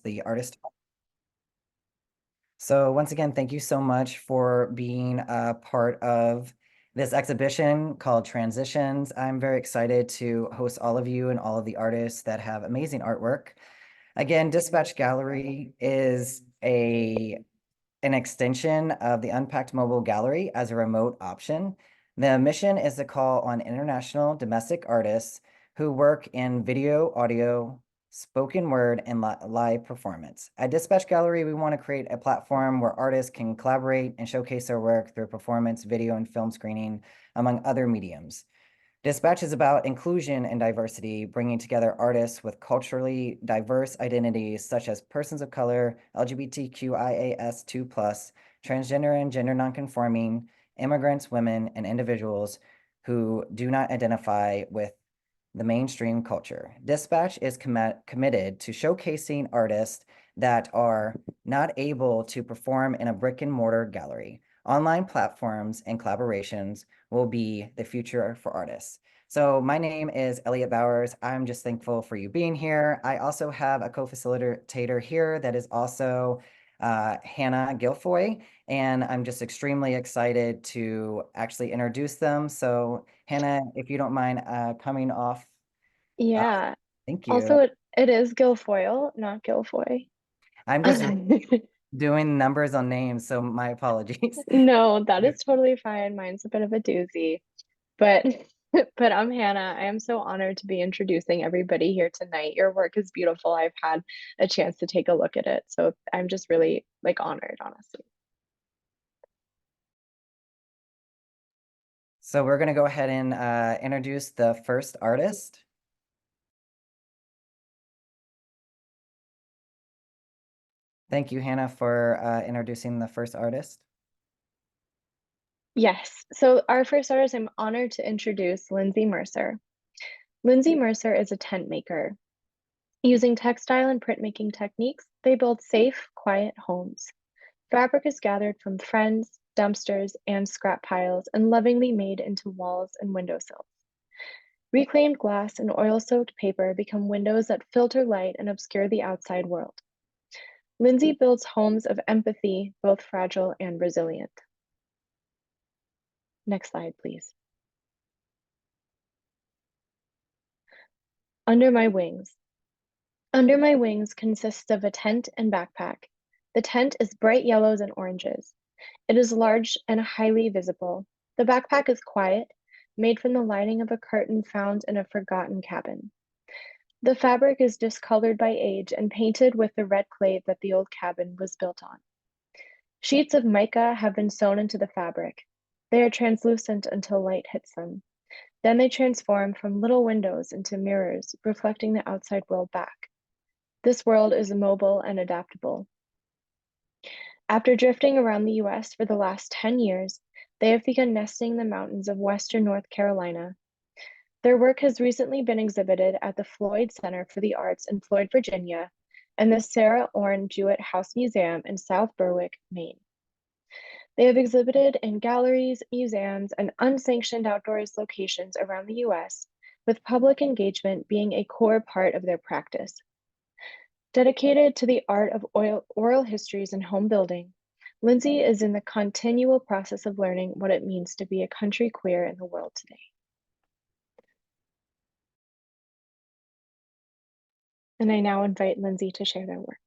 the artist. So once again, thank you so much for being a part of this exhibition called Transitions. I'm very excited to host all of you and all of the artists that have amazing artwork. Again, Dispatch Gallery is an extension of the Unpacked Mobile Gallery as a remote option. The mission is to call on international domestic artists who work in video, audio, spoken word, and live performance. At Dispatch Gallery, we want to create a platform where artists can collaborate and showcase their work through performance, video, and film screening, among other mediums. Dispatch is about inclusion and diversity, bringing together artists with culturally diverse identities such as persons of color, LGBTQIAS2+, transgender and gender nonconforming, immigrants, women, and individuals who do not identify with the mainstream culture. Dispatch is committed to showcasing artists that are not able to perform in a brick and mortar gallery. Online platforms and collaborations will be the future for artists. So my name is Elliot Bowers. I'm just thankful for you being here. I also have a co-facilitator here that is also Hannah Guilfoy, and I'm just extremely excited to actually introduce them. So Hannah, if you don't mind coming off, uh, Yeah. thank you. Also, it is Guilfoyle, not Guilfoy. I'm just doing numbers on names, so my apologies. No, that is totally fine. Mine's a bit of a doozy, but but I'm Hannah. I am so honored to be introducing everybody here tonight. Your work is beautiful. I've had a chance to take a look at it, so I'm just really like honored, honestly. So we're going to go ahead and introduce the first artist. Thank you, Hannah, for introducing the first artist. Yes. So our first artist, I'm honored to introduce Lindsay Mercer. Lindsay Mercer is a tent maker. Using textile and printmaking techniques, they build safe, quiet homes. Fabric is gathered from friends, dumpsters, and scrap piles and lovingly made into walls and windowsills. Reclaimed glass and oil-soaked paper become windows that filter light and obscure the outside world. Lindsay builds homes of empathy, both fragile and resilient. Next slide, please. Under My Wings. Under My Wings consists of a tent and backpack. The tent is bright yellows and oranges. It is large and highly visible. The backpack is quiet, made from the lining of a curtain found in a forgotten cabin. The fabric is discolored by age and painted with the red clay that the old cabin was built on. Sheets of mica have been sewn into the fabric. They are translucent until light hits them. Then they transform from little windows into mirrors, reflecting the outside world back. This world is mobile and adaptable. After drifting around the US for the last 10 years, they have begun nesting in the mountains of western North Carolina. Their work has recently been exhibited at the Floyd Center for the Arts in Floyd, Virginia, and the Sarah Orne Jewett House Museum in South Berwick, Maine. They have exhibited in galleries, museums, and unsanctioned outdoors locations around the US, with public engagement being a core part of their practice. Dedicated to the art of oral histories and home building, Lindsay is in the continual process of learning what it means to be a country queer in the world today. And I now invite Lindsay to share their work.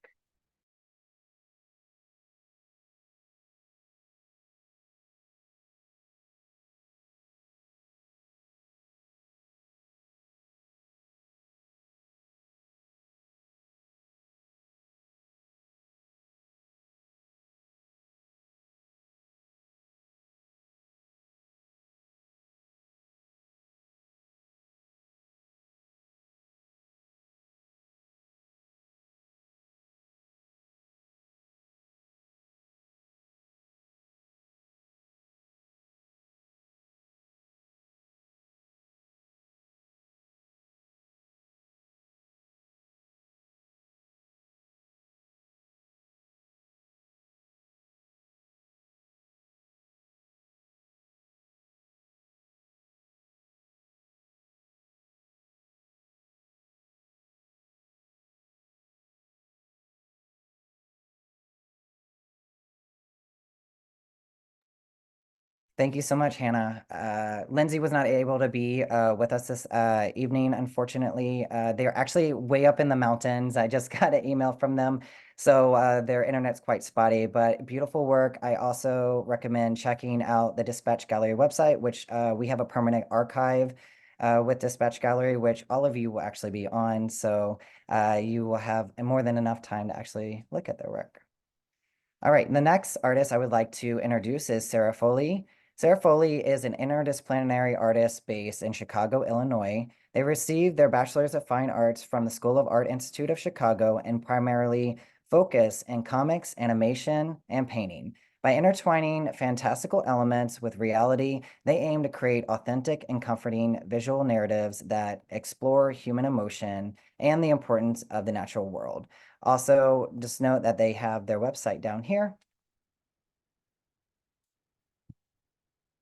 Thank you so much, Hannah. Lindsay was not able to be with us this evening, unfortunately. They're actually way up in the mountains. I just got an email from them. So their internet's quite spotty, but beautiful work. I also recommend checking out the Dispatch Gallery website, which we have a permanent archive with Dispatch Gallery, which all of you will actually be on. So you will have more than enough time to actually look at their work. All right, the next artist I would like to introduce is Sarah Foley. Sarah Foley is an interdisciplinary artist based in Chicago, Illinois. They received their Bachelor's of Fine Arts from the School of Art Institute of Chicago and primarily focus in comics, animation, and painting. By intertwining fantastical elements with reality, they aim to create authentic and comforting visual narratives that explore human emotion and the importance of the natural world. Also, just note that they have their website down here.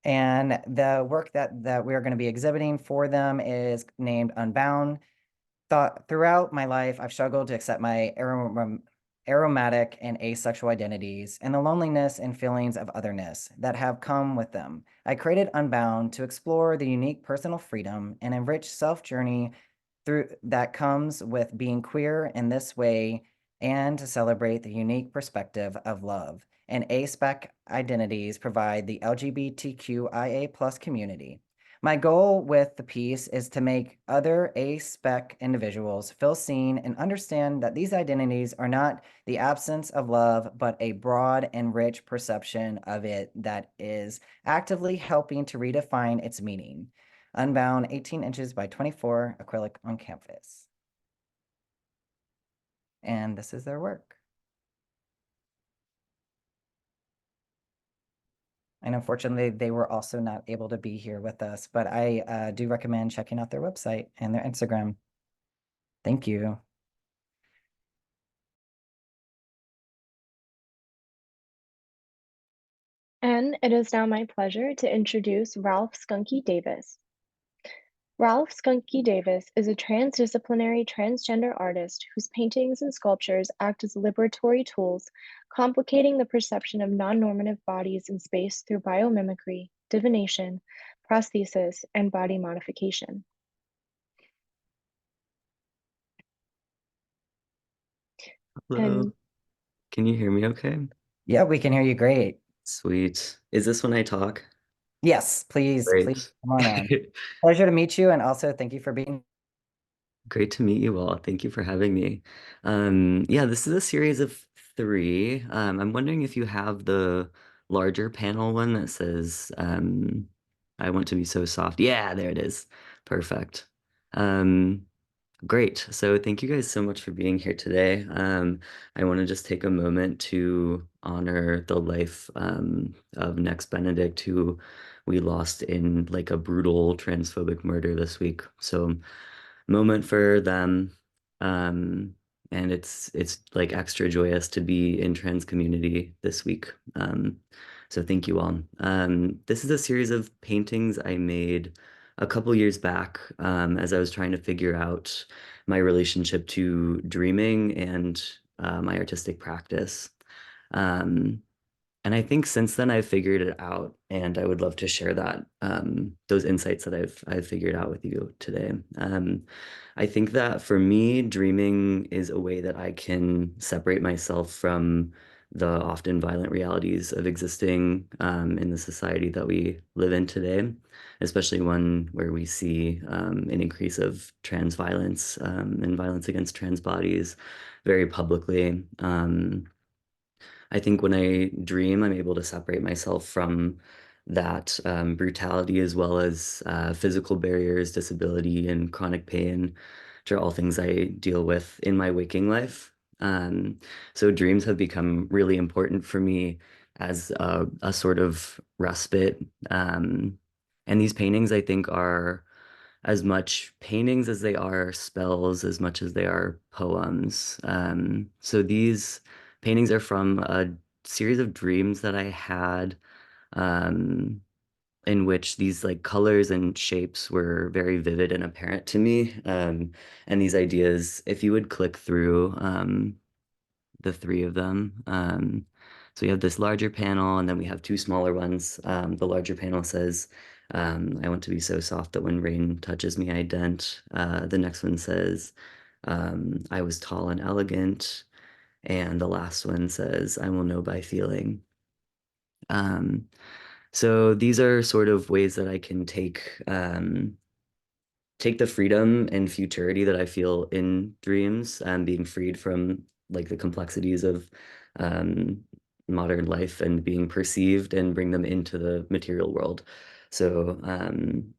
And the work that we're going to be exhibiting for them is named Unbound. Throughout my life, I've struggled to accept my aromatic and asexual identities and the loneliness and feelings of otherness that have come with them. I created Unbound to explore the unique personal freedom and enrich self-journey through that comes with being queer in this way and to celebrate the unique perspective of love. And A-spec identities provide the LGBTQIA plus community. My goal with the piece is to make other A-spec individuals feel seen and understand that these identities are not the absence of love, but a broad and rich perception of it that is actively helping to redefine its meaning. Unbound, 18 inches by 24, acrylic on canvas. And this is their work. And unfortunately, they were also not able to be here with us, but I do recommend checking out their website and their Instagram. Thank you. And it is now my pleasure to introduce Ralph Skunky Davis. Ralph Skunky Davis is a transdisciplinary transgender artist whose paintings and sculptures act as liberatory tools, complicating the perception of non-normative bodies in space through biomimicry, divination, prosthesis, and body modification. Hello. And Can you hear me okay? Yeah, we can hear you great. Sweet. Is this when I talk? Yes, please Great. come on in. Pleasure to meet you, and also thank you for being. Great to meet you all. Thank you for having me. Yeah, this is a series of three. I'm wondering if you have the larger panel one that says, I want to be so soft. Yeah, there it is. Perfect. Um, Great. So thank you guys so much for being here today. I want to just take a moment to honor the life of Nex Benedict, who we lost in like a brutal transphobic murder this week. So moment for them. Um, and it's like extra joyous to be in trans community this week. So thank you all. This is a series of paintings I made a couple years back as I was trying to figure out my relationship to dreaming and my artistic practice. Um, and I think since then I've figured it out, and I would love to share that those insights that I've figured out with you today. I think that for me, dreaming is a way that I can separate myself from the often violent realities of existing in the society that we live in today, especially one where we see an increase of trans violence and violence against trans bodies very publicly. I think when I dream, I'm able to separate myself from that brutality as well as physical barriers, disability, and chronic pain, which are all things I deal with in my waking life. So dreams have become really important for me as a sort of respite. And these paintings, I think, are as much paintings as they are spells, as much as they are poems. So these paintings are from a series of dreams that I had, um, in which these like colors and shapes were very vivid and apparent to me. And these ideas, if you would click through the three of them. So we have this larger panel, and then we have two smaller ones. The larger panel says, I want to be so soft that when rain touches me, I dent. The next one says, I was tall and elegant. And the last one says, I will know by feeling. Um, so these are sort of ways that I can take the freedom and futurity that I feel in dreams and being freed from like the complexities of um, modern life and being perceived and bring them into the material world. So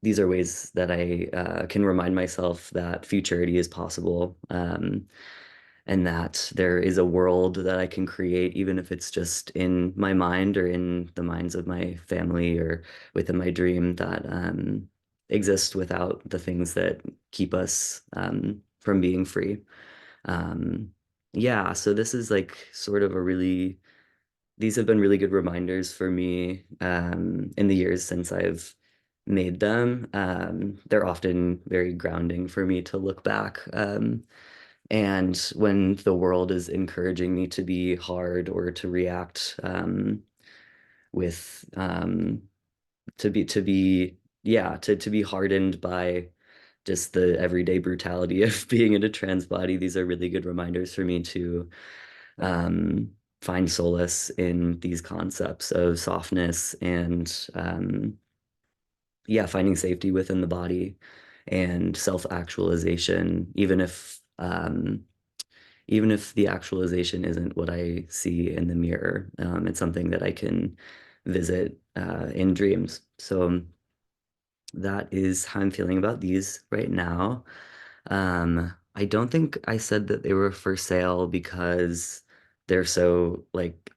these are ways that I can remind myself that futurity is possible, and that there is a world that I can create, even if it's just in my mind or in the minds of my family or within my dream that exist without the things that keep us from being free. Um, yeah, so this is like sort of a really, these have been really good reminders for me in the years since I've made them. They're often very grounding for me to look back. And when the world is encouraging me to be hard or to react with to be hardened by just the everyday brutality of being in a trans body, these are really good reminders for me to um, find solace in these concepts of softness and yeah, finding safety within the body and self-actualization, even if the actualization isn't what I see in the mirror. It's something that I can visit in dreams. So that is how I'm feeling about these right now. I don't think I said that they were for sale because they're so like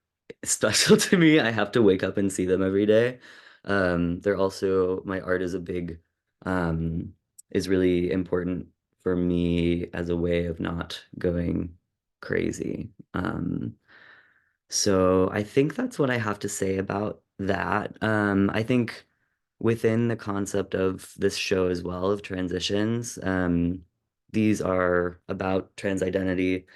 special to me. I have to wake up and see them every day. They're also, my art is a big, is really important for me as a way of not going crazy. So I think that's what I have to say about that. I think within the concept of this show as well of transitions, these are about trans identity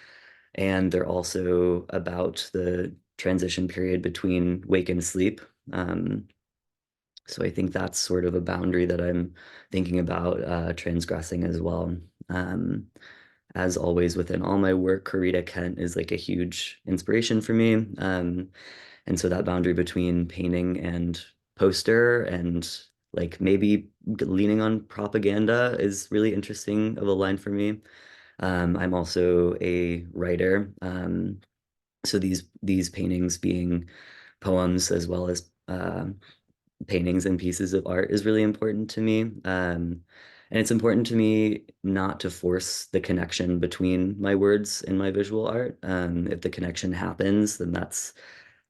and they're also about the transition period between wake and sleep. Um, so I think that's sort of a boundary that I'm thinking about transgressing as well. Um, as always, within all my work, Corita Kent is like a huge inspiration for me. And so that boundary between painting and poster and like maybe leaning on propaganda is really interesting of a line for me. I'm also a writer. So these paintings being poems as well as paintings and pieces of art is really important to me. And it's important to me not to force the connection between my words and my visual art. If the connection happens, then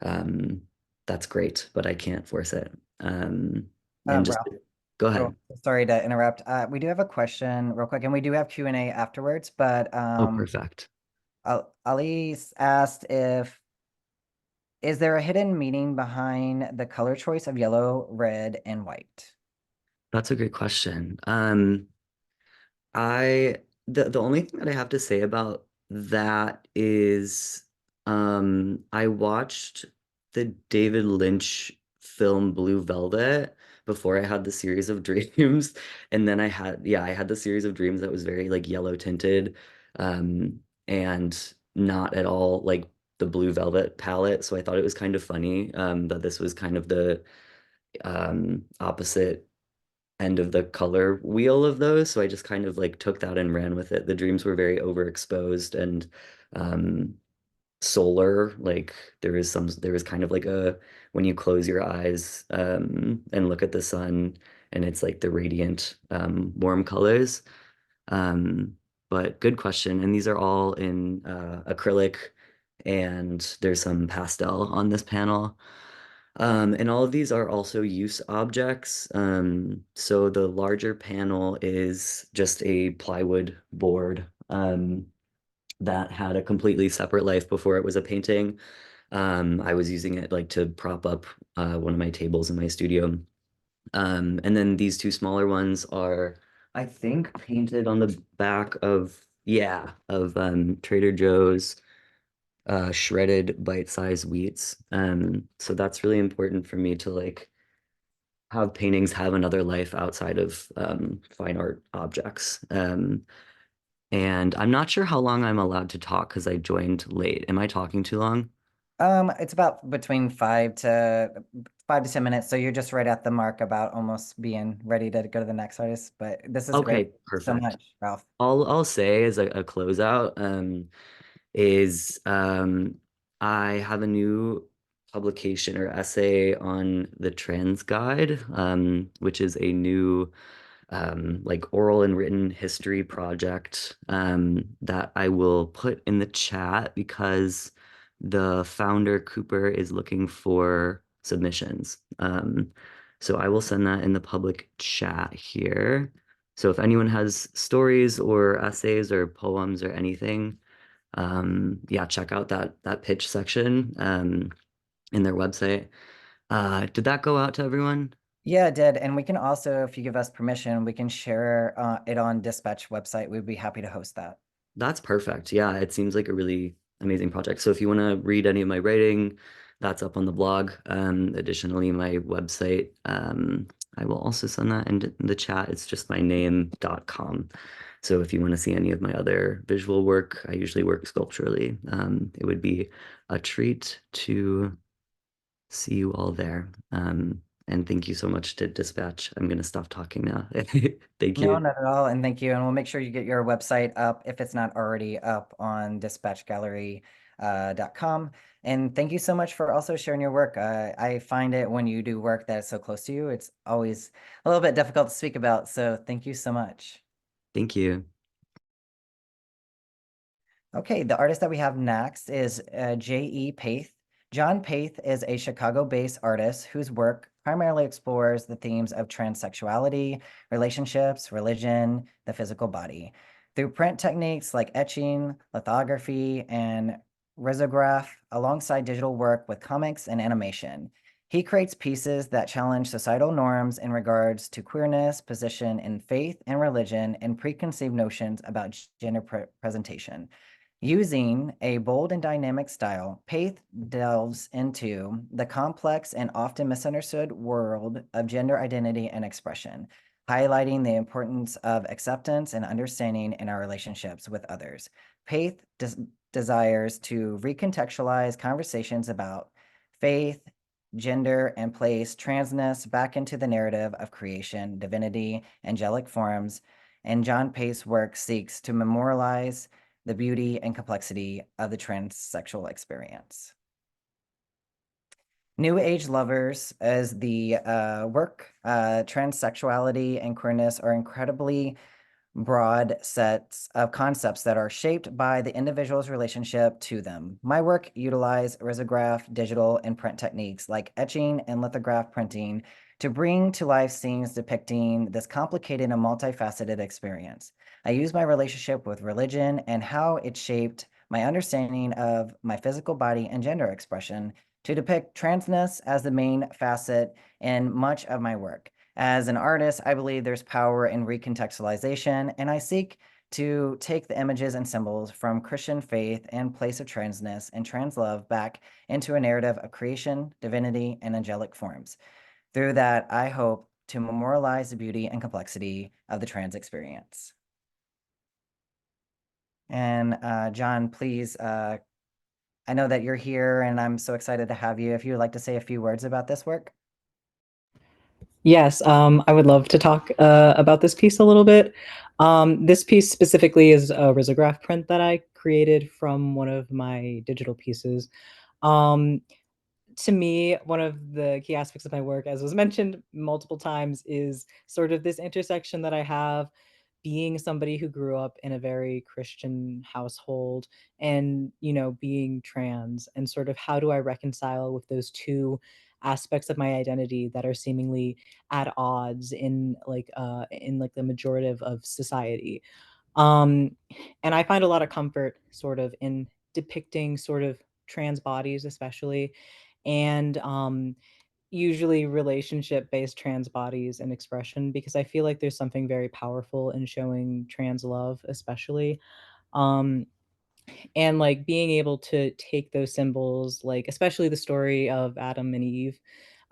um, that's great, but I can't force it. And just Ralph, go oh, ahead. sorry to interrupt. We do have a question real quick, and we do have Q&A afterwards, but Oh, perfect. Ali asked if is there a hidden meaning behind the color choice of yellow, red, and white? That's a great question. I the only thing that I have to say about that is I watched the David Lynch film Blue Velvet before I had the series of dreams. And then I had the series of dreams that was very like yellow tinted and not at all like the Blue Velvet palette. So I thought it was kind of funny that this was kind of the opposite end of the color wheel of those. So I just kind of like took that and ran with it. The dreams were very overexposed and um solar. Like there was kind of like a when you close your eyes and look at the sun and it's like the radiant warm colors. Um but good question. And these are all in acrylic and there's some pastel on this panel. And all of these are also use objects. So the larger panel is just a plywood board that had a completely separate life before it was a painting. I was using it like to prop up one of my tables in my studio. And then these two smaller ones are, I think, painted on the back of, yeah, of Trader Joe's shredded bite-sized wheats. So that's really important for me to like have paintings have another life outside of fine art objects. And I'm not sure how long I'm allowed to talk because I joined late. Am I talking too long? It's about between 5 to 10 minutes. So you're just right at the mark about almost being ready to go to the next artist. But this is great. Okay, Thank you so perfect. much, Ralph. I'll say as a closeout, is I have a new publication or essay on the Trans Guide, which is a new like oral and written history project that I will put in the chat because the founder, Cooper, is looking for submissions. So I will send that in the public chat here. So if anyone has stories or essays or poems or anything, yeah, check out that pitch section in their website. Did that go out to everyone? Yeah, it did. And we can also, if you give us permission, we can share it on Dispatch website. We'd be happy to host that. That's perfect. Yeah, it seems like a really amazing project. So if you want to read any of my writing, that's up on the blog. Additionally, my website, I will also send that in the chat. It's just my name.com. So if you want to see any of my other visual work, I usually work sculpturally. It would be a treat to see you all there. And thank you so much to Dispatch. I'm going to stop talking now. Thank No, you. not at all. And thank you. And we'll make sure you get your website up if it's not already up on dispatchgallery.com. And thank you so much for also sharing your work. I find it when you do work that is so close to you, it's always a little bit difficult to speak about. So thank you so much. Thank you. Okay, the artist that we have next is J.E. Paith. John Paith is a Chicago-based artist whose work primarily explores the themes of transsexuality, relationships, religion, the physical body. Through print techniques like etching, lithography, and risograph, alongside digital work with comics and animation, he creates pieces that challenge societal norms in regards to queerness, position in faith and religion, and preconceived notions about gender presentation. Using a bold and dynamic style, Paith delves into the complex and often misunderstood world of gender identity and expression, highlighting the importance of acceptance and understanding in our relationships with others. Paith desires to recontextualize conversations about faith, gender, and place transness back into the narrative of creation, divinity, angelic forms, and John Paith's work seeks to memorialize the beauty and complexity of the transsexual experience. New Age Lovers as the work, transsexuality and queerness are incredibly broad sets of concepts that are shaped by the individual's relationship to them. My work utilize risograph, digital, and print techniques like etching and lithograph printing to bring to life scenes depicting this complicated and multifaceted experience. I use my relationship with religion and how it shaped my understanding of my physical body and gender expression to depict transness as the main facet in much of my work. As an artist, I believe there's power in recontextualization, and I seek to take the images and symbols from Christian faith and place of transness and trans love back into a narrative of creation, divinity, and angelic forms. Through that, I hope to memorialize the beauty and complexity of the trans experience. And John, please, I know that you're here and I'm so excited to have you. If you would like to say a few words about this work. Yes, I would love to talk about this piece a little bit. This piece specifically is a risograph print that I created from one of my digital pieces. To me, one of the key aspects of my work, as was mentioned multiple times, is sort of this intersection that I have being somebody who grew up in a very Christian household and, being trans, and sort of how do I reconcile with those two aspects of my identity that are seemingly at odds in the majority of society. Um, and I find a lot of comfort sort of in depicting sort of trans bodies, especially, and usually relationship based trans bodies and expression, because I feel like there's something very powerful in showing trans love, especially. Um, And like being able to take those symbols, like especially the story of Adam and Eve,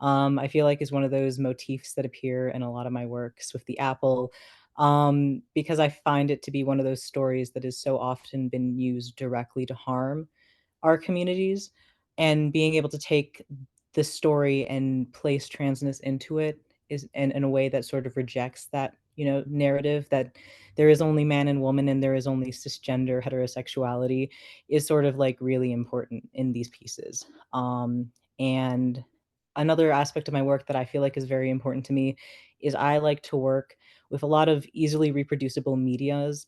I feel like is one of those motifs that appear in a lot of my works with the apple, because I find it to be one of those stories that has so often been used directly to harm our communities, and being able to take the story and place transness into it is in a way that sort of rejects that, you know, narrative that there is only man and woman and there is only cisgender heterosexuality is sort of like really important in these pieces. And another aspect of my work that I feel like is very important to me is I like to work with a lot of easily reproducible mediums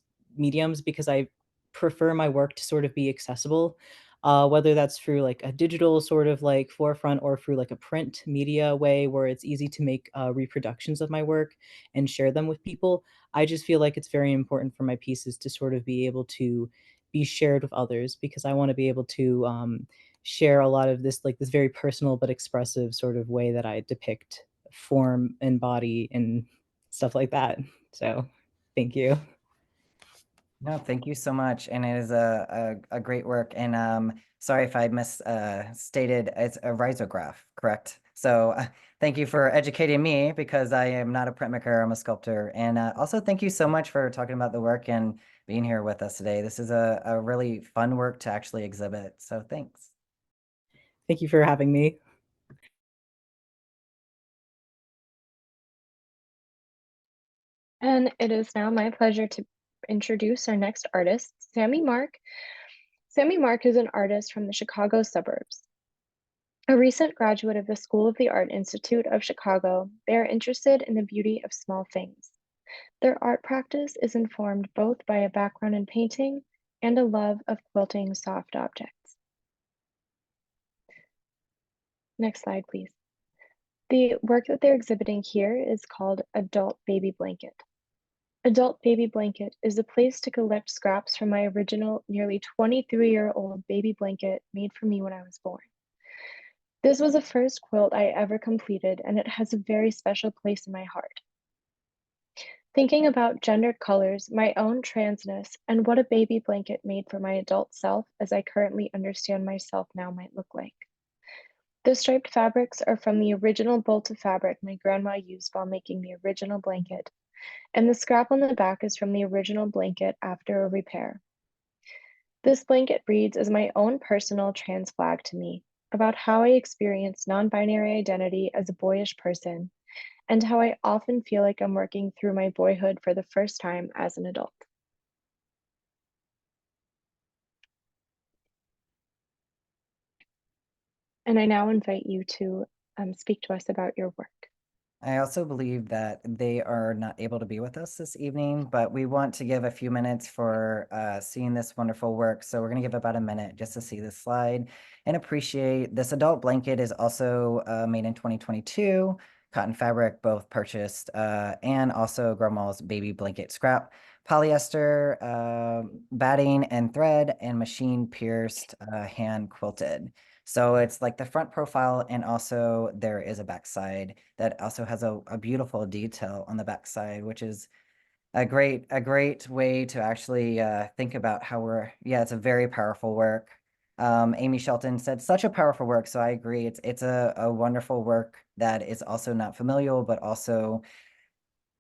because I prefer my work to sort of be accessible, whether that's through like a digital sort of like forefront or through like a print media way where it's easy to make reproductions of my work and share them with people. I just feel like it's very important for my pieces to sort of be able to be shared with others because I want to be able to share a lot of this, like this very personal but expressive sort of way that I depict form and body and stuff like that. So thank you. No, thank you so much. And it is a great work. And sorry if I misstated, it's a risograph, correct? So thank you for educating me because I am not a printmaker, I'm a sculptor. And also thank you so much for talking about the work and being here with us today. This is a really fun work to actually exhibit. So thanks. Thank you for having me. And it is now my pleasure to introduce our next artist, Sammy Mark. Sammy Mark is an artist from the Chicago suburbs. A recent graduate of the School of the Art Institute of Chicago, they are interested in the beauty of small things. Their art practice is informed both by a background in painting and a love of quilting soft objects. Next slide, please. The work that they're exhibiting here is called Adult Baby Blanket. Adult Baby Blanket is a place to collect scraps from my original nearly 23-year-old baby blanket made for me when I was born. This was the first quilt I ever completed, and it has a very special place in my heart. Thinking about gendered colors, my own transness, and what a baby blanket made for my adult self as I currently understand myself now might look like. The striped fabrics are from the original bolt of fabric my grandma used while making the original blanket, and the scrap on the back is from the original blanket after a repair. This blanket reads as my own personal trans flag to me about how I experience non-binary identity as a boyish person and how I often feel like I'm working through my boyhood for the first time as an adult. And I now invite you to speak to us about your work. I also believe that they are not able to be with us this evening, but we want to give a few minutes for seeing this wonderful work. So we're going to give about a minute just to see this slide and appreciate this adult blanket is also made in 2022, cotton fabric, both purchased, and also grandma's baby blanket scrap, polyester, batting and thread, and machine pierced, hand quilted. So it's like the front profile, and also there is a backside that also has a beautiful detail on the backside, which is a great way to actually think about how yeah, it's a very powerful work. Amy Shelton said such a powerful work, so I agree. It's a wonderful work that is also not familial, but also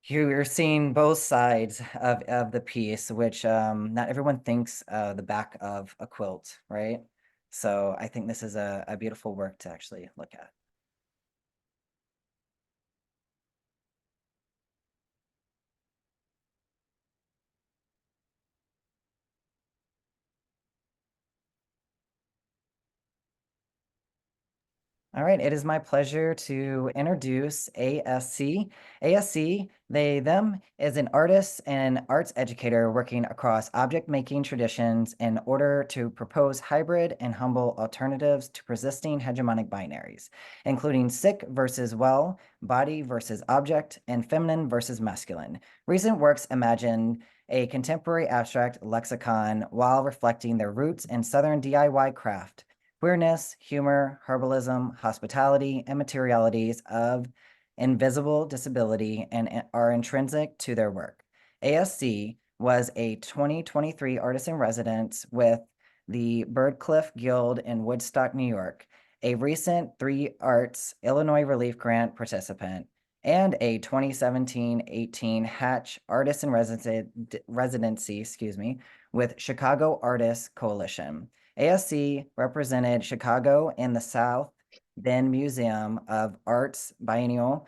you're seeing both sides of the piece, which not everyone thinks the back of a quilt, right? So I think this is a beautiful work to actually look at. All right, it is my pleasure to introduce ASC. ASC, they, them, is an artist and arts educator working across object making traditions in order to propose hybrid and humble alternatives to persisting hegemonic binaries, including sick versus well, body versus object, and feminine versus masculine. Recent works imagine a contemporary abstract lexicon while reflecting their roots in Southern DIY craft, queerness, humor, herbalism, hospitality, and materialities of invisible disability and are intrinsic to their work. ASC was a 2023 artist in residence with the Birdcliff Guild in Woodstock, New York, a recent 3 Arts Illinois Relief Grant participant, and a 2017-18 Hatch Artist in Residency, with Chicago Artists Coalition. ASC represented Chicago in the South Bend Museum of Art's Biennial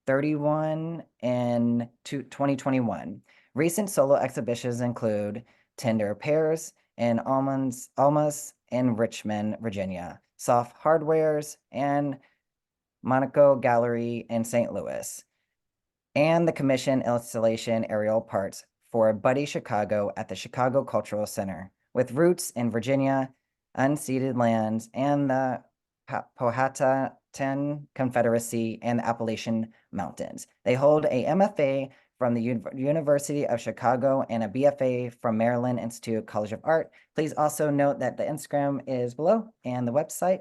31 in 2021. Recent solo exhibitions include Tender Pears and Almas in Richmond, Virginia, Soft Hardwares and Monaco Gallery in St. Louis, and the commission installation aerial parts for Buddy Chicago at the Chicago Cultural Center, with roots in Virginia, unceded lands, and the Powhatan Confederacy and the Appalachian Mountains. They hold a MFA from the University of Chicago and a BFA from Maryland Institute College of Art. Please also note that the Instagram is below and the website.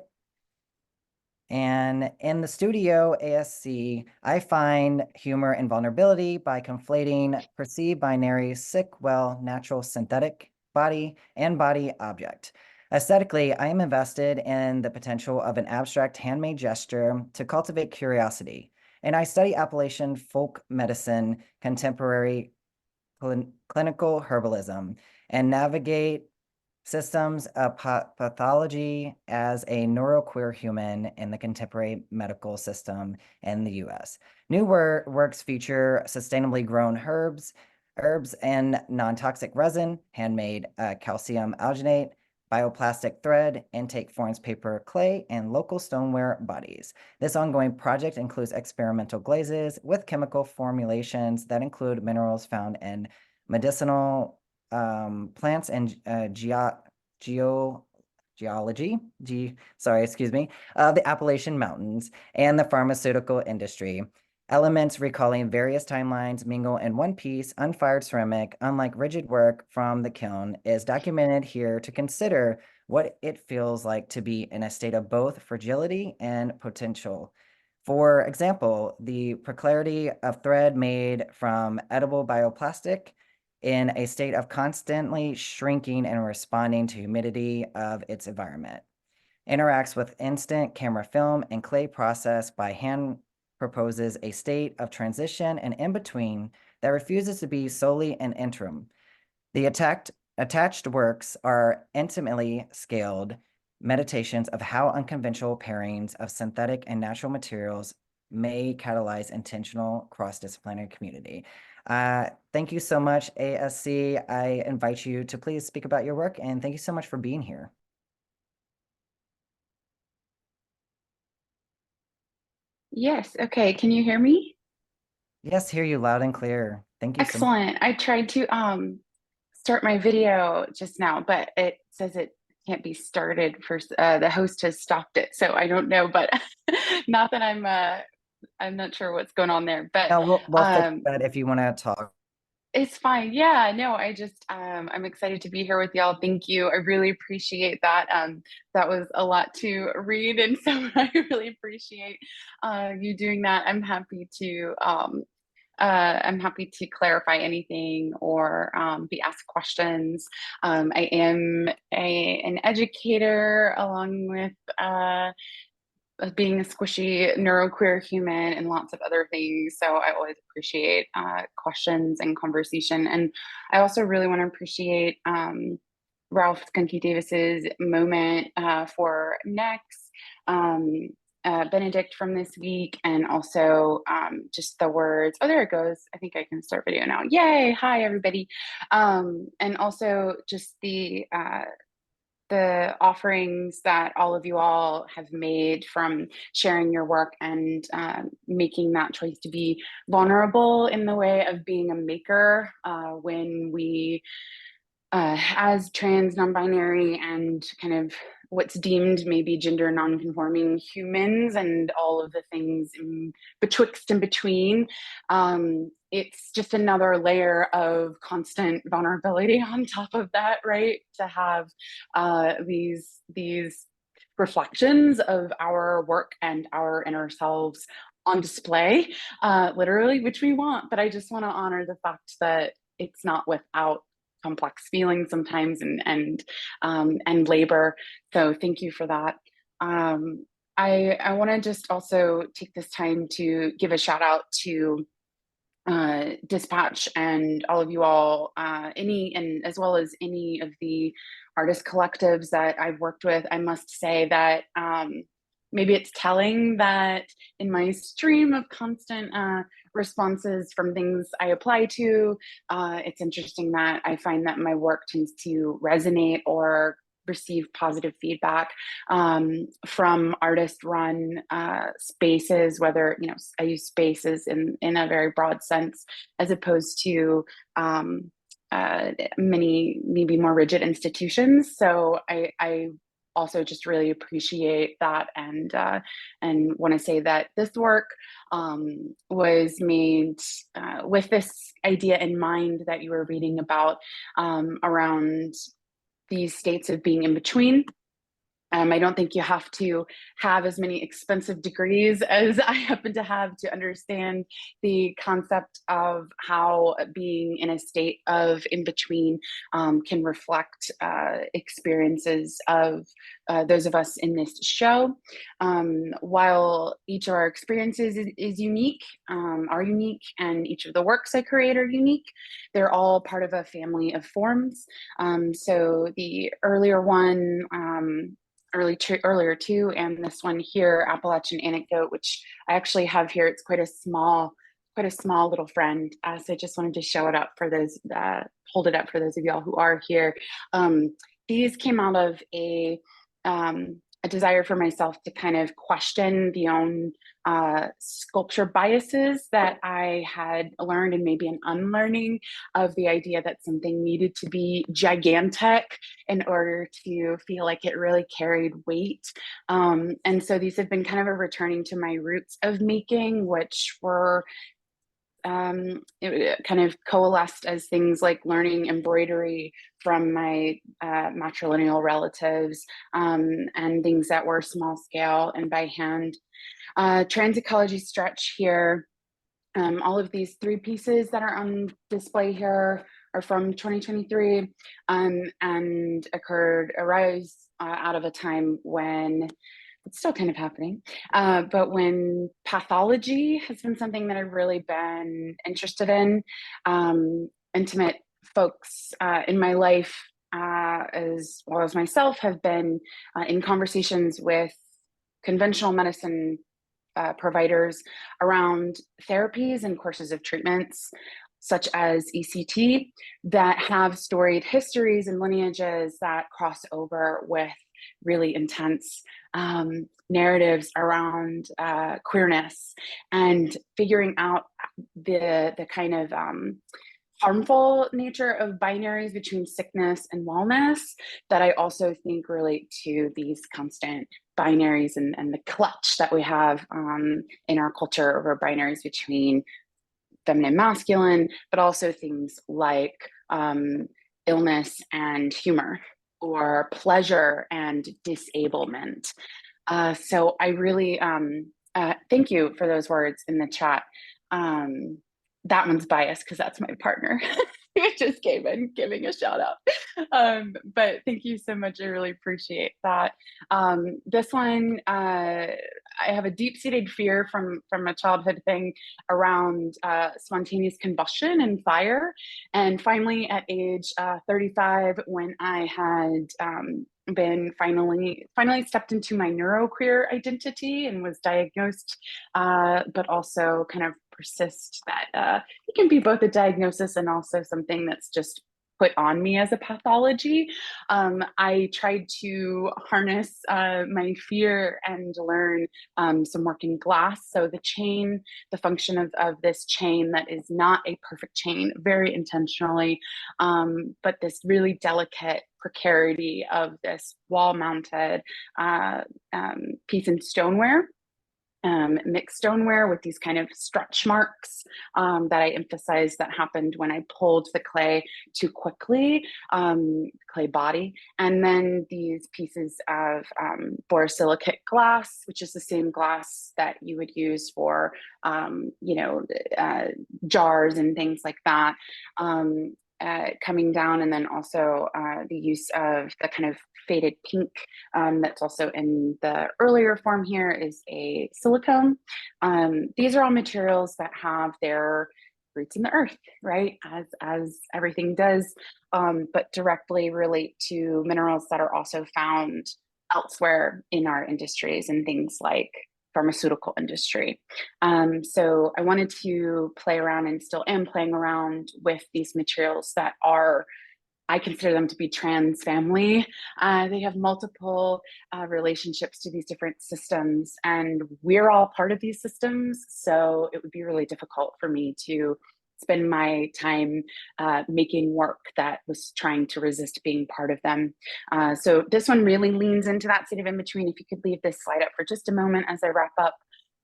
And in the studio, ASC, I find humor and vulnerability by conflating perceived binary sick, well, natural, synthetic body and body object. Aesthetically, I am invested in the potential of an abstract handmade gesture to cultivate curiosity. And I study Appalachian folk medicine, contemporary clinical herbalism, and navigate systems of pathology as a neuroqueer human in the contemporary medical system in the US. New works feature sustainably grown herbs and non-toxic resin, handmade calcium alginate, bioplastic thread, intake forms paper clay, and local stoneware bodies. This ongoing project includes experimental glazes with chemical formulations that include minerals found in medicinal plants and geology, of the Appalachian Mountains and the pharmaceutical industry. Elements recalling various timelines mingle in one piece. Unfired ceramic, unlike rigid work from the kiln, is documented here to consider what it feels like to be in a state of both fragility and potential. For example, the precarity of thread made from edible bioplastic in a state of constantly shrinking and responding to humidity of its environment. Interacts with instant camera film and clay process by hand, proposes a state of transition and in between that refuses to be solely an interim. The attached works are intimately scaled meditations of how unconventional pairings of synthetic and natural materials may catalyze intentional cross-disciplinary community. Thank you so much, ASC. I invite you to please speak about your work, and thank you so much for being here. Yes. Okay. Can you hear me? Yes, hear you loud and clear. Thank you so much. Excellent. I tried to start my video just now, but it says it can't be started first. The host has stopped it, so I don't know. But not that I'm not sure what's going on there. But No, we'll fix that if you want to talk. it's fine. Yeah, no, I just I'm excited to be here with y'all. Thank you. I really appreciate that. That was a lot to read, and so I really appreciate you doing that. I'm happy to clarify anything or be asked questions. I am an educator along with being a squishy neuroqueer human and lots of other things. So I always appreciate questions and conversation. And I also really want to appreciate Ralph Skunky Davis's moment for next. Benedict from this week, and also just the words. Oh, there it goes. I think I can start video now. Yay! Hi, everybody. And also just the offerings that all of you all have made from sharing your work and making that choice to be vulnerable in the way of being a maker when we, as trans, non-binary, and kind of what's deemed maybe gender non-conforming humans and all of the things betwixt and between, it's just another layer of constant vulnerability on top of that, right? To have these reflections of our work and our inner selves on display, literally, which we want. But I just want to honor the fact that it's not without complex feelings sometimes, and labor. So thank you for that. I want to just also take this time to give a shout out to Dispatch and all of you all, and as well as any of the artist collectives that I've worked with. I must say that maybe it's telling that in my stream of constant responses from things I apply to, it's interesting that I find that my work tends to resonate or receive positive feedback from artist-run spaces, whether, you know, I use spaces in a very broad sense, as opposed to many maybe more rigid institutions. So I also just really appreciate that, and want to say that this work was made with this idea in mind that you were reading about, around these states of being in between. I don't think you have to have as many expensive degrees as I happen to have to understand the concept of how being in a state of in between can reflect experiences of those of us in this show. While each of our experiences is unique, are unique, and each of the works I create are unique, they're all part of a family of forms. So the earlier one, earlier two, and this one here, Appalachian Anecdote, which I actually have here. It's quite a small little friend. So I just wanted to show it up for those, hold it up for those of y'all who are here. These came out of a desire for myself to kind of question the own sculpture biases that I had learned, and maybe an unlearning of the idea that something needed to be gigantic in order to feel like it really carried weight. And so these have been kind of a returning to my roots of making, which were it kind of coalesced as things like learning embroidery from my matrilineal relatives, and things that were small scale and by hand. Trans ecology stretch here. All of these three pieces that are on display here are from 2023, and arise out of a time when it's still kind of happening, but when pathology has been something that I've really been interested in. Intimate folks in my life, as well as myself, have been in conversations with conventional medicine providers around therapies and courses of treatments, such as ECT, that have storied histories and lineages that cross over with really intense narratives around queerness, and figuring out the kind of harmful nature of binaries between sickness and wellness that I also think relate to these constant binaries and the clutch that we have in our culture over binaries between feminine, masculine, but also things like illness and humor, or pleasure and disablement. So I really thank you for those words in the chat. That one's biased because that's my partner who just came in giving a shout out. But thank you so much. I really appreciate that. This one, I have a deep-seated fear from a childhood thing around spontaneous combustion and fire. And finally, at age 35, when I had been finally stepped into my neuroqueer identity and was diagnosed, but also kind of persist that it can be both a diagnosis and also something that's just put on me as a pathology. I tried to harness my fear and learn some working glass. So the function of this chain that is not a perfect chain, very intentionally, but this really delicate precarity of this wall-mounted piece in stoneware. Mixed stoneware with these kind of stretch marks that I emphasized that happened when I pulled the clay too quickly, clay body. And then these pieces of borosilicate glass, which is the same glass that you would use for, jars and things like that. coming down, and then also the use of the kind of faded pink that's also in the earlier form here is a silicone. These are all materials that have their roots in the earth, right? As everything does, but directly relate to minerals that are also found elsewhere in our industries and things like pharmaceutical industry. So I wanted to play around, and still am playing around with these materials that are, I consider them to be trans family. They have multiple relationships to these different systems, and we're all part of these systems. So it would be really difficult for me to spend my time making work that was trying to resist being part of them. So this one really leans into that state of in between. If you could leave this slide up for just a moment as I wrap up.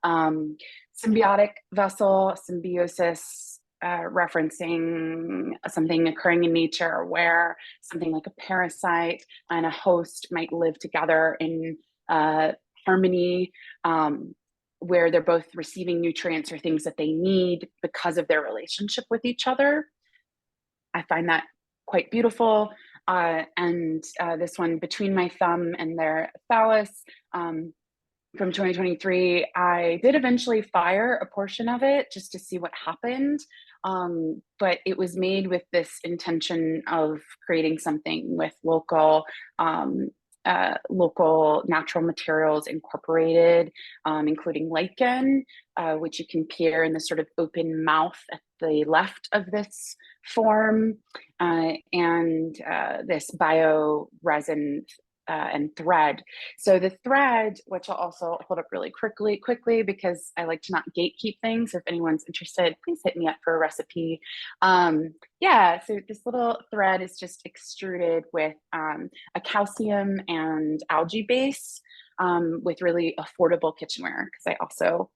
Symbiotic vessel, symbiosis, referencing something occurring in nature where something like a parasite and a host might live together in harmony, where they're both receiving nutrients or things that they need because of their relationship with each other. I find that quite beautiful. And this one, Between My Thumb and Their Phallus, from 2023, I did eventually fire a portion of it just to see what happened. But it was made with this intention of creating something with local natural materials incorporated, including lichen, which you can peer in the sort of open mouth at the left of this form, and this bio resin and thread. So the thread, which I'll also hold up really quickly because I like to not gatekeep things. If anyone's interested, please hit me up for a recipe. Yeah, so this little thread is just extruded with a calcium and algae base, with really affordable kitchenware, because I also,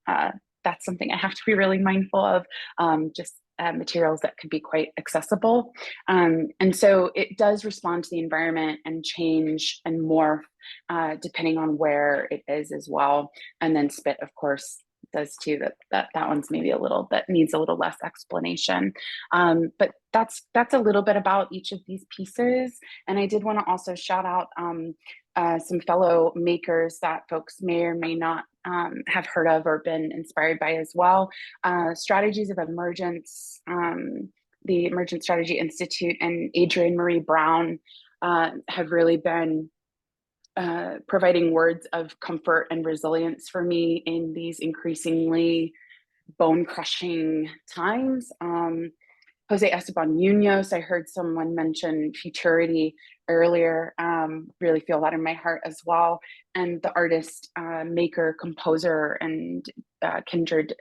that's something I have to be really mindful of, just materials that could be quite accessible. And so it does respond to the environment and change and morph depending on where it is as well. And then spit, of course, does too. That one's maybe a little bit needs a little less explanation. But that's a little bit about each of these pieces. And I did want to also shout out some fellow makers that folks may or may not have heard of or been inspired by as well. Strategies of Emergence, the Emergent Strategy Institute, and Adrienne Marie Brown have really been providing words of comfort and resilience for me in these increasingly bone-crushing times. Jose Esteban Munoz, I heard someone mention futurity earlier, really feel that in my heart as well. And the artist, maker, composer, and kindred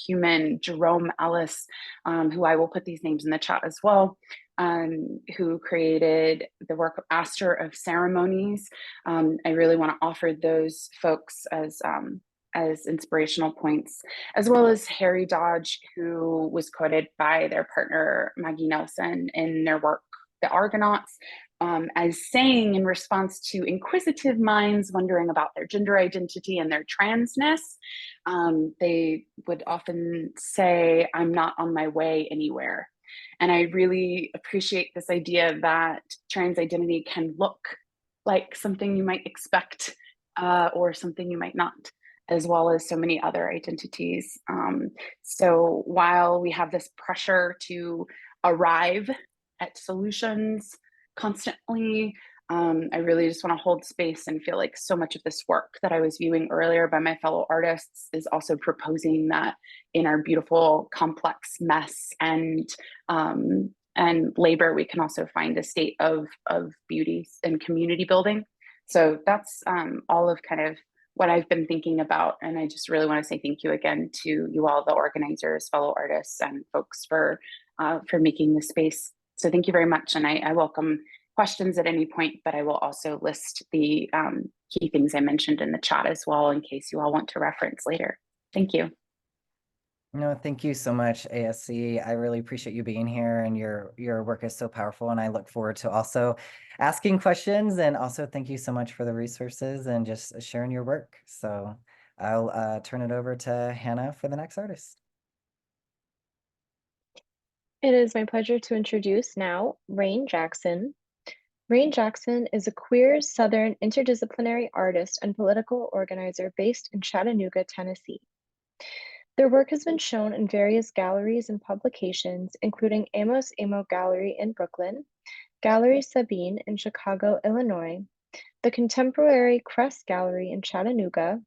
human, Jerome Ellis, who I will put these names in the chat as well, who created the work of Aster of Ceremonies. I really want to offer those folks as inspirational points, as well as Harry Dodge, who was quoted by their partner Maggie Nelson in their work, The Argonauts, as saying, in response to inquisitive minds wondering about their gender identity and their transness, they would often say, "I'm not on my way anywhere." And I really appreciate this idea that trans identity can look like something you might expect, or something you might not, as well as so many other identities. So while we have this pressure to arrive at solutions constantly, I really just want to hold space and feel like so much of this work that I was viewing earlier by my fellow artists is also proposing that in our beautiful, complex mess and labor, we can also find a state of beauty and community building. So that's all of kind of what I've been thinking about. And I just really want to say thank you again to you all, the organizers, fellow artists, and folks for making this space. So thank you very much. And I welcome questions at any point, but I will also list the key things I mentioned in the chat as well, in case you all want to reference later. Thank you. No, thank you so much, ASC. I really appreciate you being here, and your work is so powerful, and I look forward to also asking questions, and also thank you so much for the resources and just sharing your work. So I'll turn it over to Hannah for the next artist. It is my pleasure to introduce now Rain Jackson. Rain Jackson is a queer Southern interdisciplinary artist and political organizer based in Chattanooga, Tennessee. Their work has been shown in various galleries and publications, including Amos Amo Gallery in Brooklyn, Gallery Sabine in Chicago, Illinois, the Contemporary Crest Gallery in Chattanooga,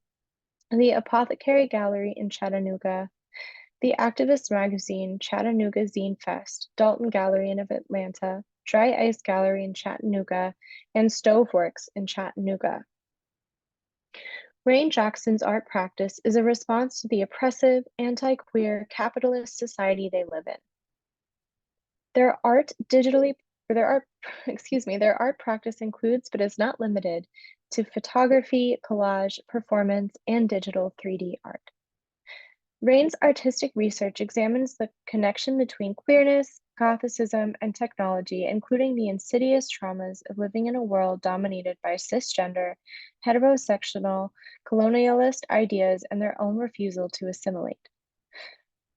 the Apothecary Gallery in Chattanooga, the Activist Magazine, Chattanooga Zine Fest, Dalton Gallery in Atlanta, Dry Ice Gallery in Chattanooga, and Stoveworks in Chattanooga. Rain Jackson's art practice is a response to the oppressive, anti-queer, capitalist society they live in. Their art practice includes, but is not limited to, photography, collage, performance, and digital 3D art. Rain's artistic research examines the connection between queerness, Gothicism, and technology, including the insidious traumas of living in a world dominated by cisgender, heterosexual, colonialist ideas and their own refusal to assimilate.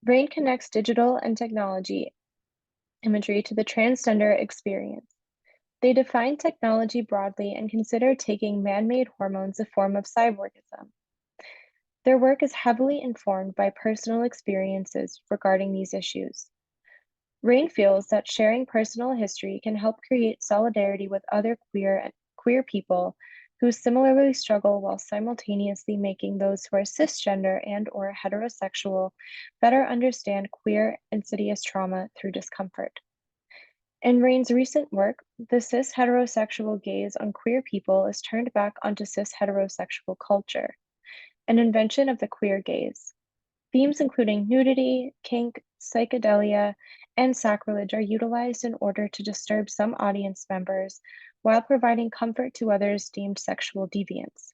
Rain connects digital and technology imagery to the transgender experience. They define technology broadly and consider taking man-made hormones a form of cyborgism. Their work is heavily informed by personal experiences regarding these issues. Rain feels that sharing personal history can help create solidarity with other queer people who similarly struggle while simultaneously making those who are cisgender and/or heterosexual better understand queer insidious trauma through discomfort. In Rain's recent work, the cis-heterosexual gaze on queer people is turned back onto cis-heterosexual culture, an invention of the queer gaze. Themes including nudity, kink, psychedelia, and sacrilege are utilized in order to disturb some audience members while providing comfort to others deemed sexual deviants.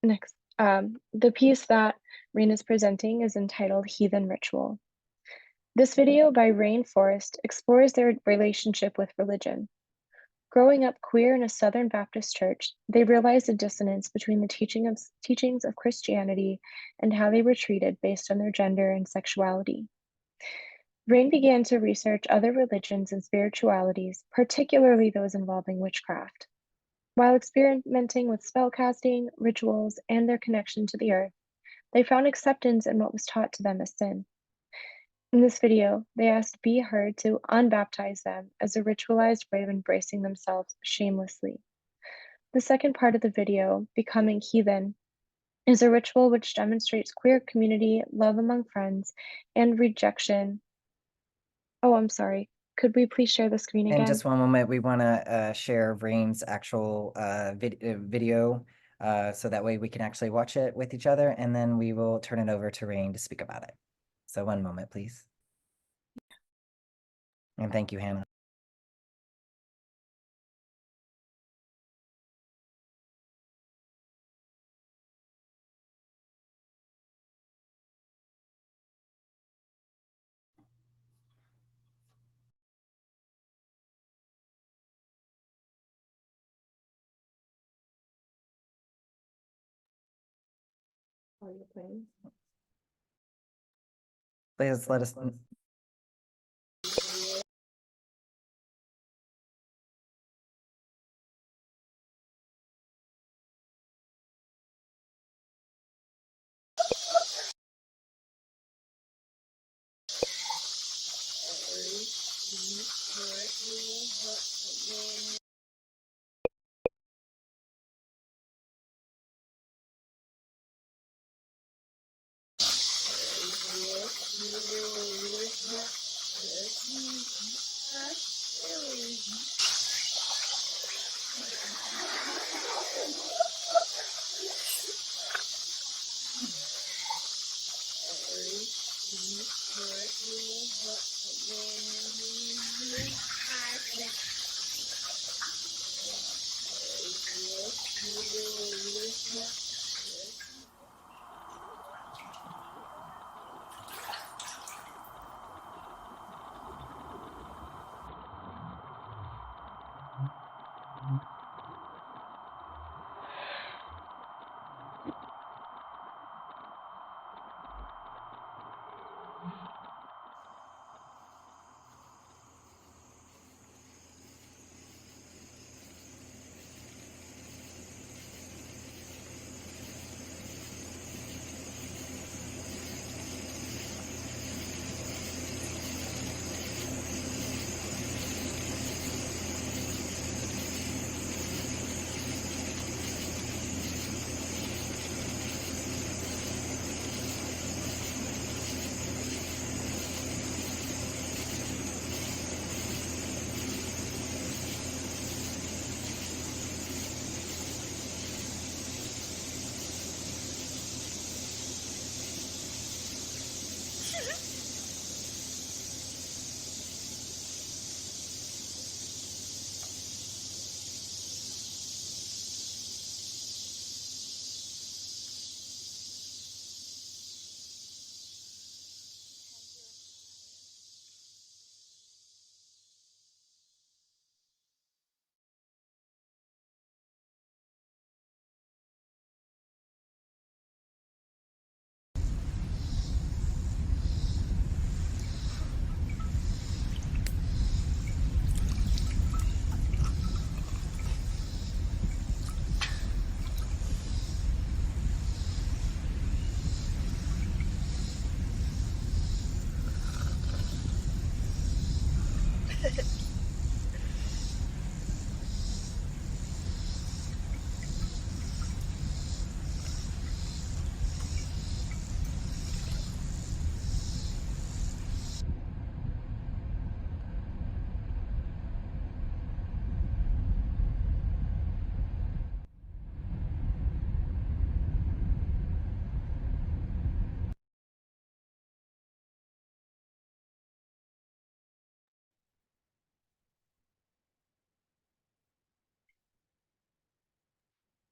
Next, the piece that Rain is presenting is entitled Heathen Ritual. This video by Rain Forrest explores their relationship with religion. Growing up queer in a Southern Baptist church, they realized a dissonance between the teachings of Christianity and how they were treated based on their gender and sexuality. Rain began to research other religions and spiritualities, particularly those involving witchcraft. While experimenting with spellcasting, rituals, and their connection to the earth, they found acceptance in what was taught to them as sin. In this video, they asked Be Heard to unbaptize them as a ritualized way of embracing themselves shamelessly. The second part of the video, Becoming Heathen, is a ritual which demonstrates queer community, love among friends, and rejection. Oh, I'm sorry. Could we please share the screen In again? just one moment, we want to share Rain's actual video so that way we can actually watch it with each other, and then we will turn it over to Rain to speak about it. So one moment, please. And thank you, Hannah. Are you playing? Please let us.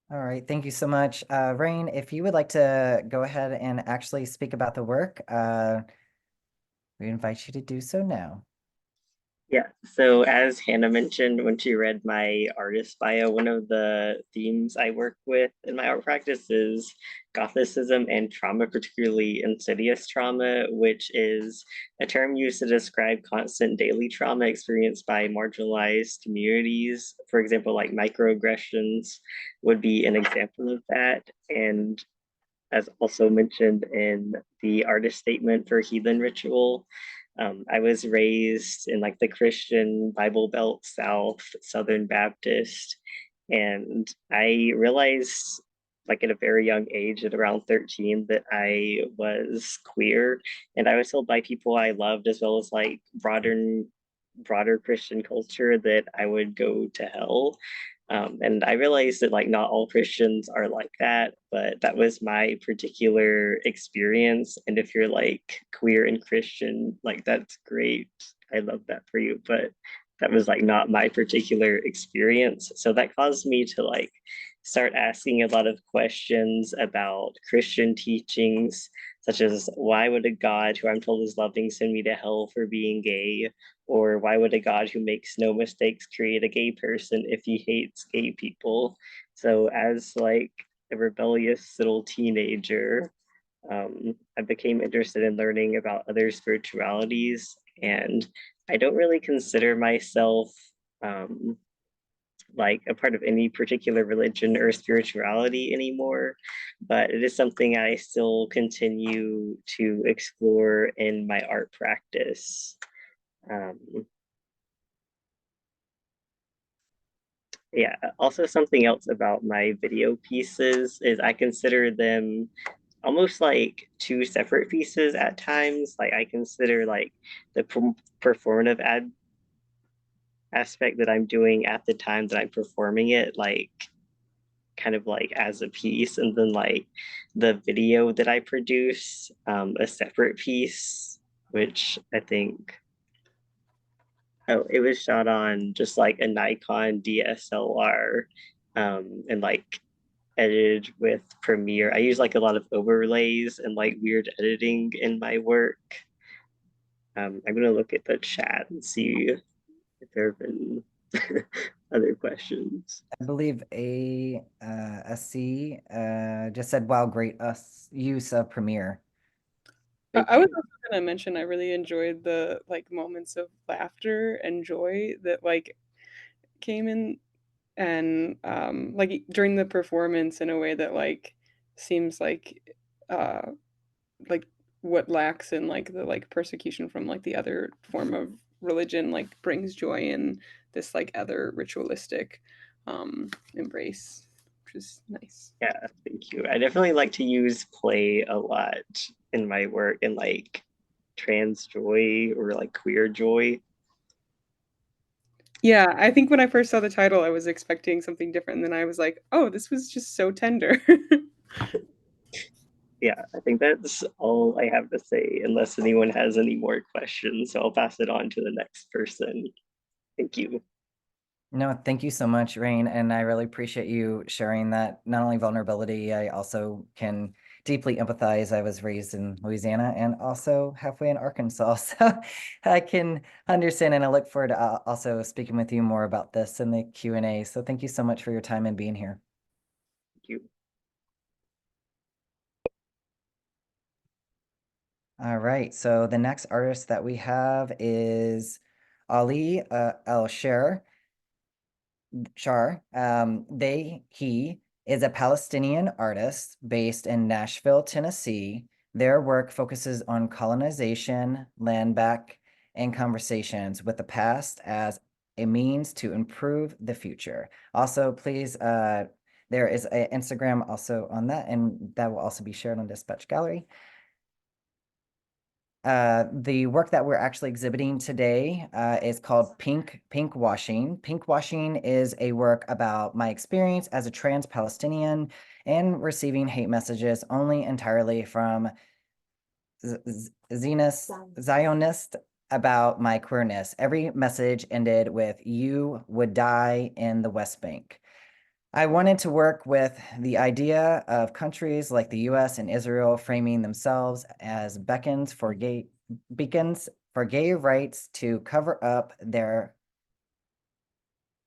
All right, thank you so much. Rain, if you would like to go ahead and actually speak about the work, we invite you to do so now. Yeah, so as Hannah mentioned when she read my artist bio, one of the themes I work with in my art practice is Gothicism and trauma, particularly insidious trauma, which is a term used to describe constant daily trauma experienced by marginalized communities. For example, like microaggressions would be an example of that. And as also mentioned in the artist statement for Heathen Ritual, I was raised in like the Christian Bible Belt South, Southern Baptist, and I realized like at a very young age, at around 13, that I was queer, and I was told by people I loved, as well as like broader Christian culture, that I would go to hell. And I realized that like not all Christians are like that, but that was my particular experience. And if you're like queer and Christian, like that's great. I love that for you. But that was like not my particular experience. So that caused me to like start asking a lot of questions about Christian teachings, such as why would a God who I'm told is loving send me to hell for being gay? Or why would a God who makes no mistakes create a gay person if he hates gay people? So as like a rebellious little teenager, I became interested in learning about other spiritualities, and I don't really consider myself like a part of any particular religion or spirituality anymore, but it is something I still continue to explore in my art practice. Yeah, also something else about my video pieces is I consider them almost like two separate pieces at times. Like I consider like the performative aspect that I'm doing at the time that I'm performing it, like kind of like as a piece, and then like the video that I produce, a separate piece, which I think, oh, it was shot on just like a Nikon DSLR, and like edited with Premiere. I use like a lot of overlays and like weird editing in my work. I'm gonna look at the chat and see if there have been other questions. I believe SC just said, wow, great use of Premiere. I was also gonna mention I really enjoyed the like moments of laughter and joy that like came in and like during the performance in a way that like seems uh like what lacks in like the like persecution from like the other form of religion like brings joy in this like other ritualistic embrace, which is nice. Yeah, thank you. I definitely like to use play a lot in my work, and like trans joy or like queer joy. Yeah, I think when I first saw the title, I was expecting something different, and then I was like, "Oh, this was just so tender." Yeah, I think that's all I have to say, unless anyone has any more questions. So I'll pass it on to the next person. Thank you. No, thank you so much, Rain. And I really appreciate you sharing that. Not only vulnerability, I also can deeply empathize. I was raised in Louisiana and also halfway in Arkansas. So I can understand, and I look forward to also speaking with you more about this in the Q&A. So thank you so much for your time and being here. Thank you. All right, so the next artist that we have is Ali El-Shar. He is a Palestinian artist based in Nashville, Tennessee. Their work focuses on colonization, land back and conversations with the past as a means to improve the future. Also, please, there is an Instagram also on that, and that will also be shared on Dispatch Gallery. The work that we're actually exhibiting today is called Pink Washing. Pink Washing is a work about my experience as a trans Palestinian and receiving hate messages only entirely from Zionist about my queerness. Every message ended with "You would die in the West Bank." I wanted to work with the idea of countries like the US and Israel framing themselves as beacons for gay rights to cover up their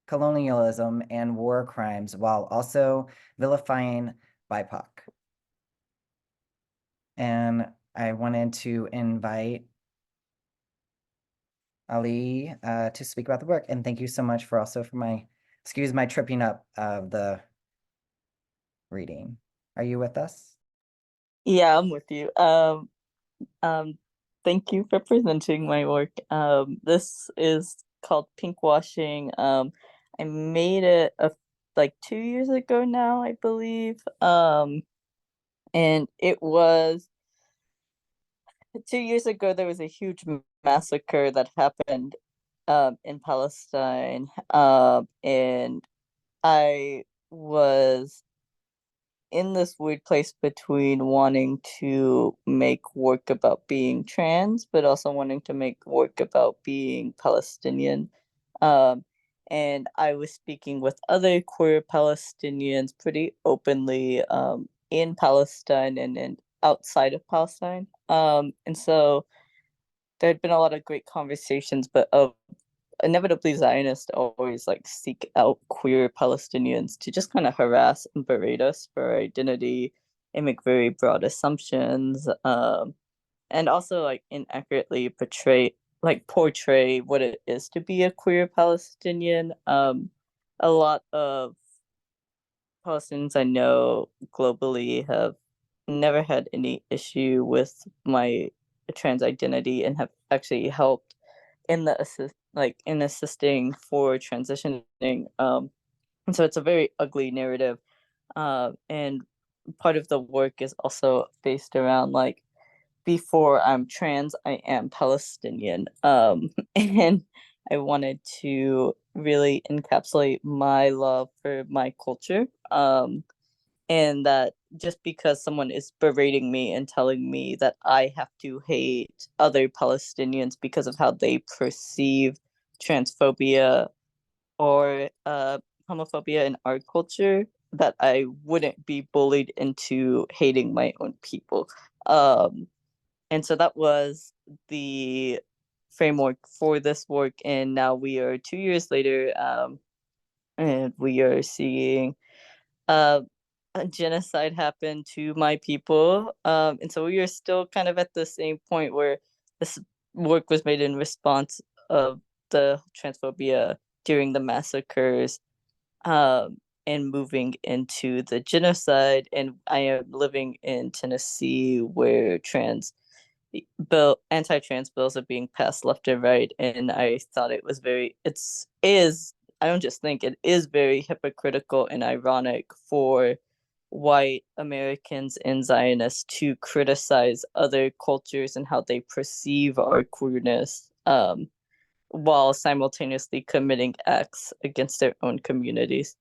colonialism and war crimes while also vilifying BIPOC. And I wanted to invite Ali to speak about the work. And thank you so much for excuse my tripping up of the reading. Are you with us? Yeah, I'm with you. Thank you for presenting my work. This is called Pink Washing. I made it like 2 years ago now, I believe. And it was 2 years ago. There was a huge massacre that happened in Palestine, and I was in this weird place between wanting to make work about being trans, but also wanting to make work about being Palestinian. And I was speaking with other queer Palestinians pretty openly in Palestine and outside of Palestine. And so there had been a lot of great conversations, but inevitably Zionists always like seek out queer Palestinians to just kind of harass and berate us for our identity and make very broad assumptions, and also like inaccurately portray what it is to be a queer Palestinian. A lot of Palestinians I know globally have never had any issue with my trans identity and have actually helped in the assisting for transitioning. And so it's a very ugly narrative. And part of the work is also based around like, before I'm trans, I am Palestinian. And I wanted to really encapsulate my love for my culture. And that just because someone is berating me and telling me that I have to hate other Palestinians because of how they perceive transphobia or homophobia in our culture, that I wouldn't be bullied into hating my own people. And so that was the framework for this work. And now we are 2 years later, and we are seeing a genocide happen to my people. And so we are still kind of at the same point where this work was made in response of the transphobia during the massacres, and moving into the genocide. And I am living in Tennessee where anti-trans bills are being passed left and right, and I thought it was I don't just think it is very hypocritical and ironic for white Americans and Zionists to criticize other cultures and how they perceive our queerness, while simultaneously committing acts against their own communities.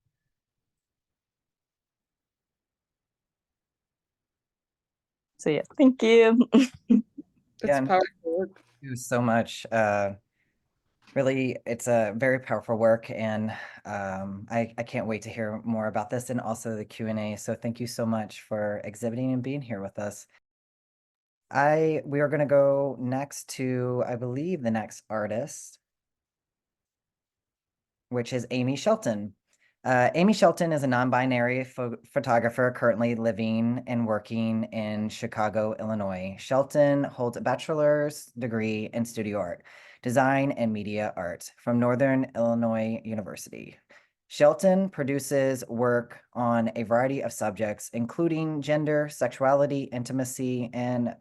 So yeah, thank you. It's and powerful work. Thank you so much. Really, it's a very powerful work, and I can't wait to hear more about this and also the Q&A. So thank you so much for exhibiting and being here with us. We are going to go next to, I believe, the next artist, which is Amy Shelton. Amy Shelton is a non-binary photographer currently living and working in Chicago, Illinois. Shelton holds a bachelor's degree in studio art, design, and media art from Northern Illinois University. Shelton produces work on a variety of subjects, including gender, sexuality, intimacy, and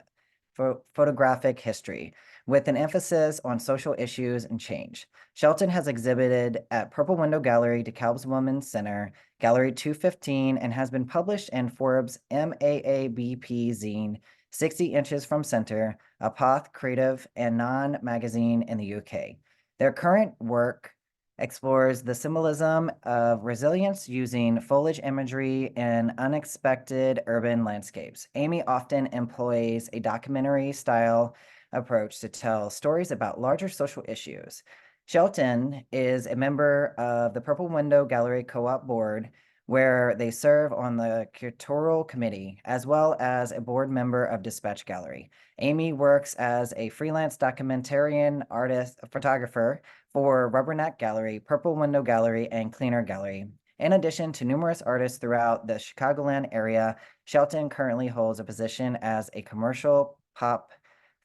photographic history, with an emphasis on social issues and change. Shelton has exhibited at Purple Window Gallery, DeKalb's Women's Center, Gallery 215, and has been published in Forbes MAABP zine, 60 Inches from Center, Apoth Creative, and Non magazine in the UK. Their current work explores the symbolism of resilience using foliage imagery in unexpected urban landscapes. Amy often employs a documentary style approach to tell stories about larger social issues. Shelton is a member of the Purple Window Gallery Co-op Board, where they serve on the curatorial committee, as well as a board member of Dispatch Gallery. Amy works as a freelance documentarian artist, photographer for Rubberneck Gallery, Purple Window Gallery, and Cleaner Gallery. In addition to numerous artists throughout the Chicagoland area, Shelton currently holds a position as a commercial pop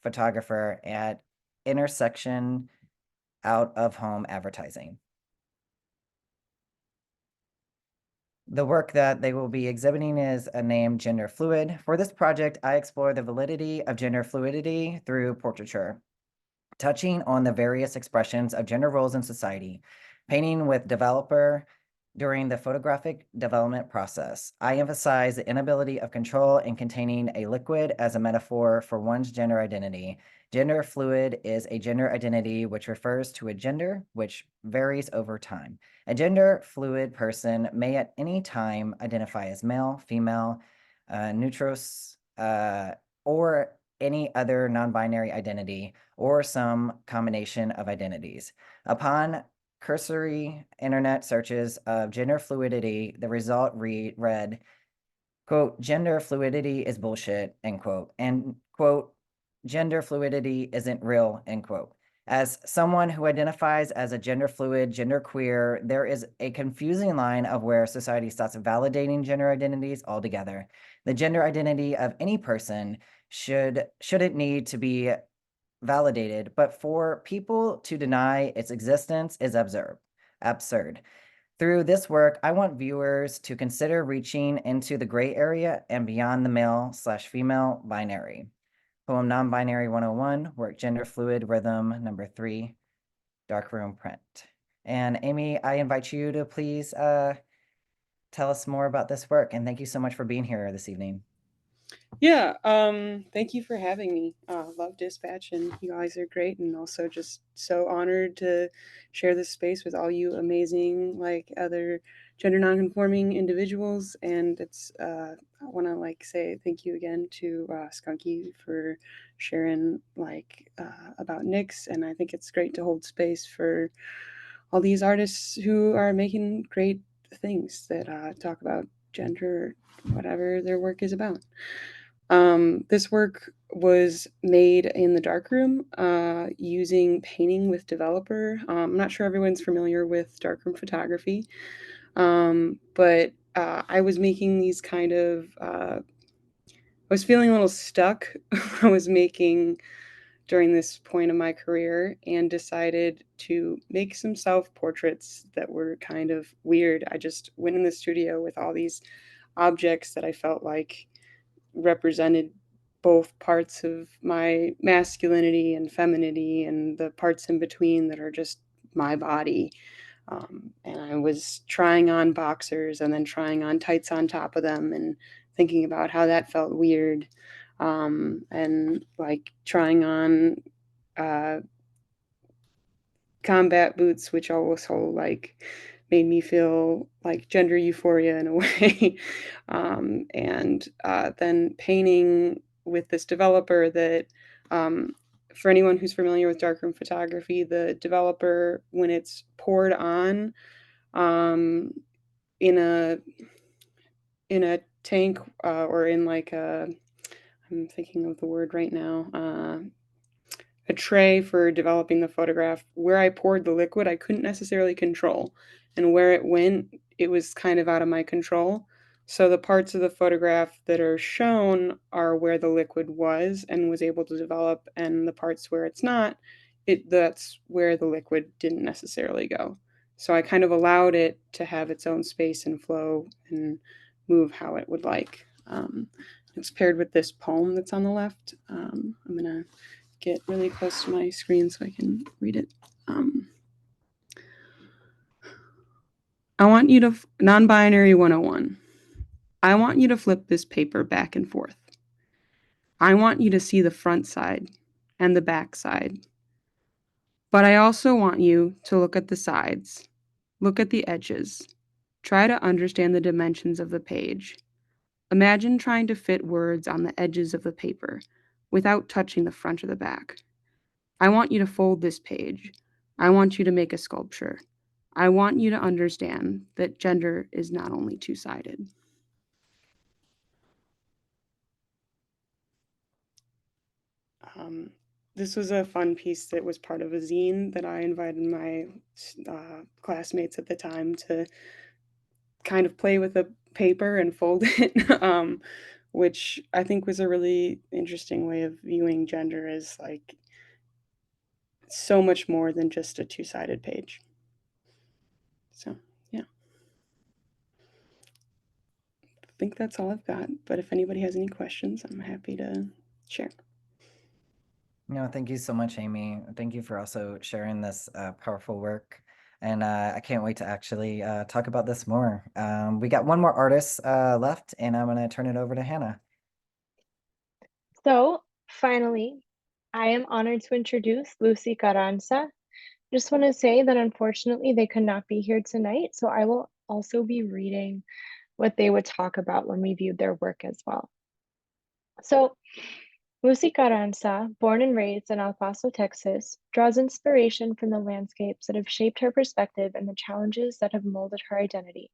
photographer at Intersection Out of Home Advertising. The work that they will be exhibiting is named Gender Fluid. For this project, I explore the validity of gender fluidity through portraiture, touching on the various expressions of gender roles in society, painting with developer during the photographic development process. I emphasize the inability of control in containing a liquid as a metaphor for one's gender identity. Gender fluid is a gender identity which refers to a gender which varies over time. A gender fluid person may at any time identify as male, female, neutros, or any other non-binary identity, or some combination of identities. Upon cursory internet searches of gender fluidity, the result read, quote, gender fluidity is bullshit, end quote, and quote, gender fluidity isn't real, end quote. As someone who identifies as a gender fluid, gender queer, there is a confusing line of where society stops validating gender identities altogether. The gender identity of any person shouldn't need to be validated, but for people to deny its existence is absurd. Through this work, I want viewers to consider reaching into the gray area and beyond the male/female binary. Poem Non-Binary 101, work Gender Fluid Rhythm number 3, darkroom print. And Amy, I invite you to please tell us more about this work, and thank you so much for being here this evening. Yeah, thank you for having me. Love Dispatch, and you guys are great, and also just so honored to share this space with all you amazing, like, other gender nonconforming individuals. And it's I want to say thank you again to Skunky for sharing about Nyx, and I think it's great to hold space for all these artists who are making great things that talk about gender, whatever their work is about. This work was made in the darkroom using painting with developer. I'm not sure everyone's familiar with darkroom photography, but I was making these I was feeling a little stuck when I was making during this point of my career, and decided to make some self-portraits that were kind of weird. I just went in the studio with all these objects that I felt like represented both parts of my masculinity and femininity, and the parts in between that are just my body. And I was trying on boxers and then trying on tights on top of them, and thinking about how that felt weird. And trying on combat boots, which also made me feel like gender euphoria in a way. And then painting with this developer that, for anyone who's familiar with darkroom photography, the developer, when it's poured on in a tank or in I'm thinking of the word right now, a tray for developing the photograph, where I poured the liquid, I couldn't necessarily control. And where it went, it was kind of out of my control. So the parts of the photograph that are shown are where the liquid was and was able to develop, and the parts where it's not, that's where the liquid didn't necessarily go. So I kind of allowed it to have its own space and flow and move how it would like. It's paired with this poem that's on the left. I'm gonna get really close to my screen so I can read it. I want you to, non-binary 101. I want you to flip this paper back and forth. I want you to see the front side and the back side. But I also want you to look at the sides, look at the edges, try to understand the dimensions of the page. Imagine trying to fit words on the edges of the paper without touching the front or the back. I want you to fold this page. I want you to make a sculpture. I want you to understand that gender is not only two-sided. This was a fun piece that was part of a zine that I invited my classmates at the time to kind of play with the paper and fold it, which I think was a really interesting way of viewing gender as like so much more than just a two-sided page. So, yeah. I think that's all I've got, but if anybody has any questions, I'm happy to share. No, thank you so much, Amy. Thank you for also sharing this powerful work. And I can't wait to actually talk about this more. We got one more artist left, and I'm going to turn it over to Hannah. So finally, I am honored to introduce Lucy Carranza. Just want to say that unfortunately they could not be here tonight, so I will also be reading what they would talk about when we viewed their work as well. So Lucy Carranza, born and raised in El Paso, Texas, draws inspiration from the landscapes that have shaped her perspective and the challenges that have molded her identity.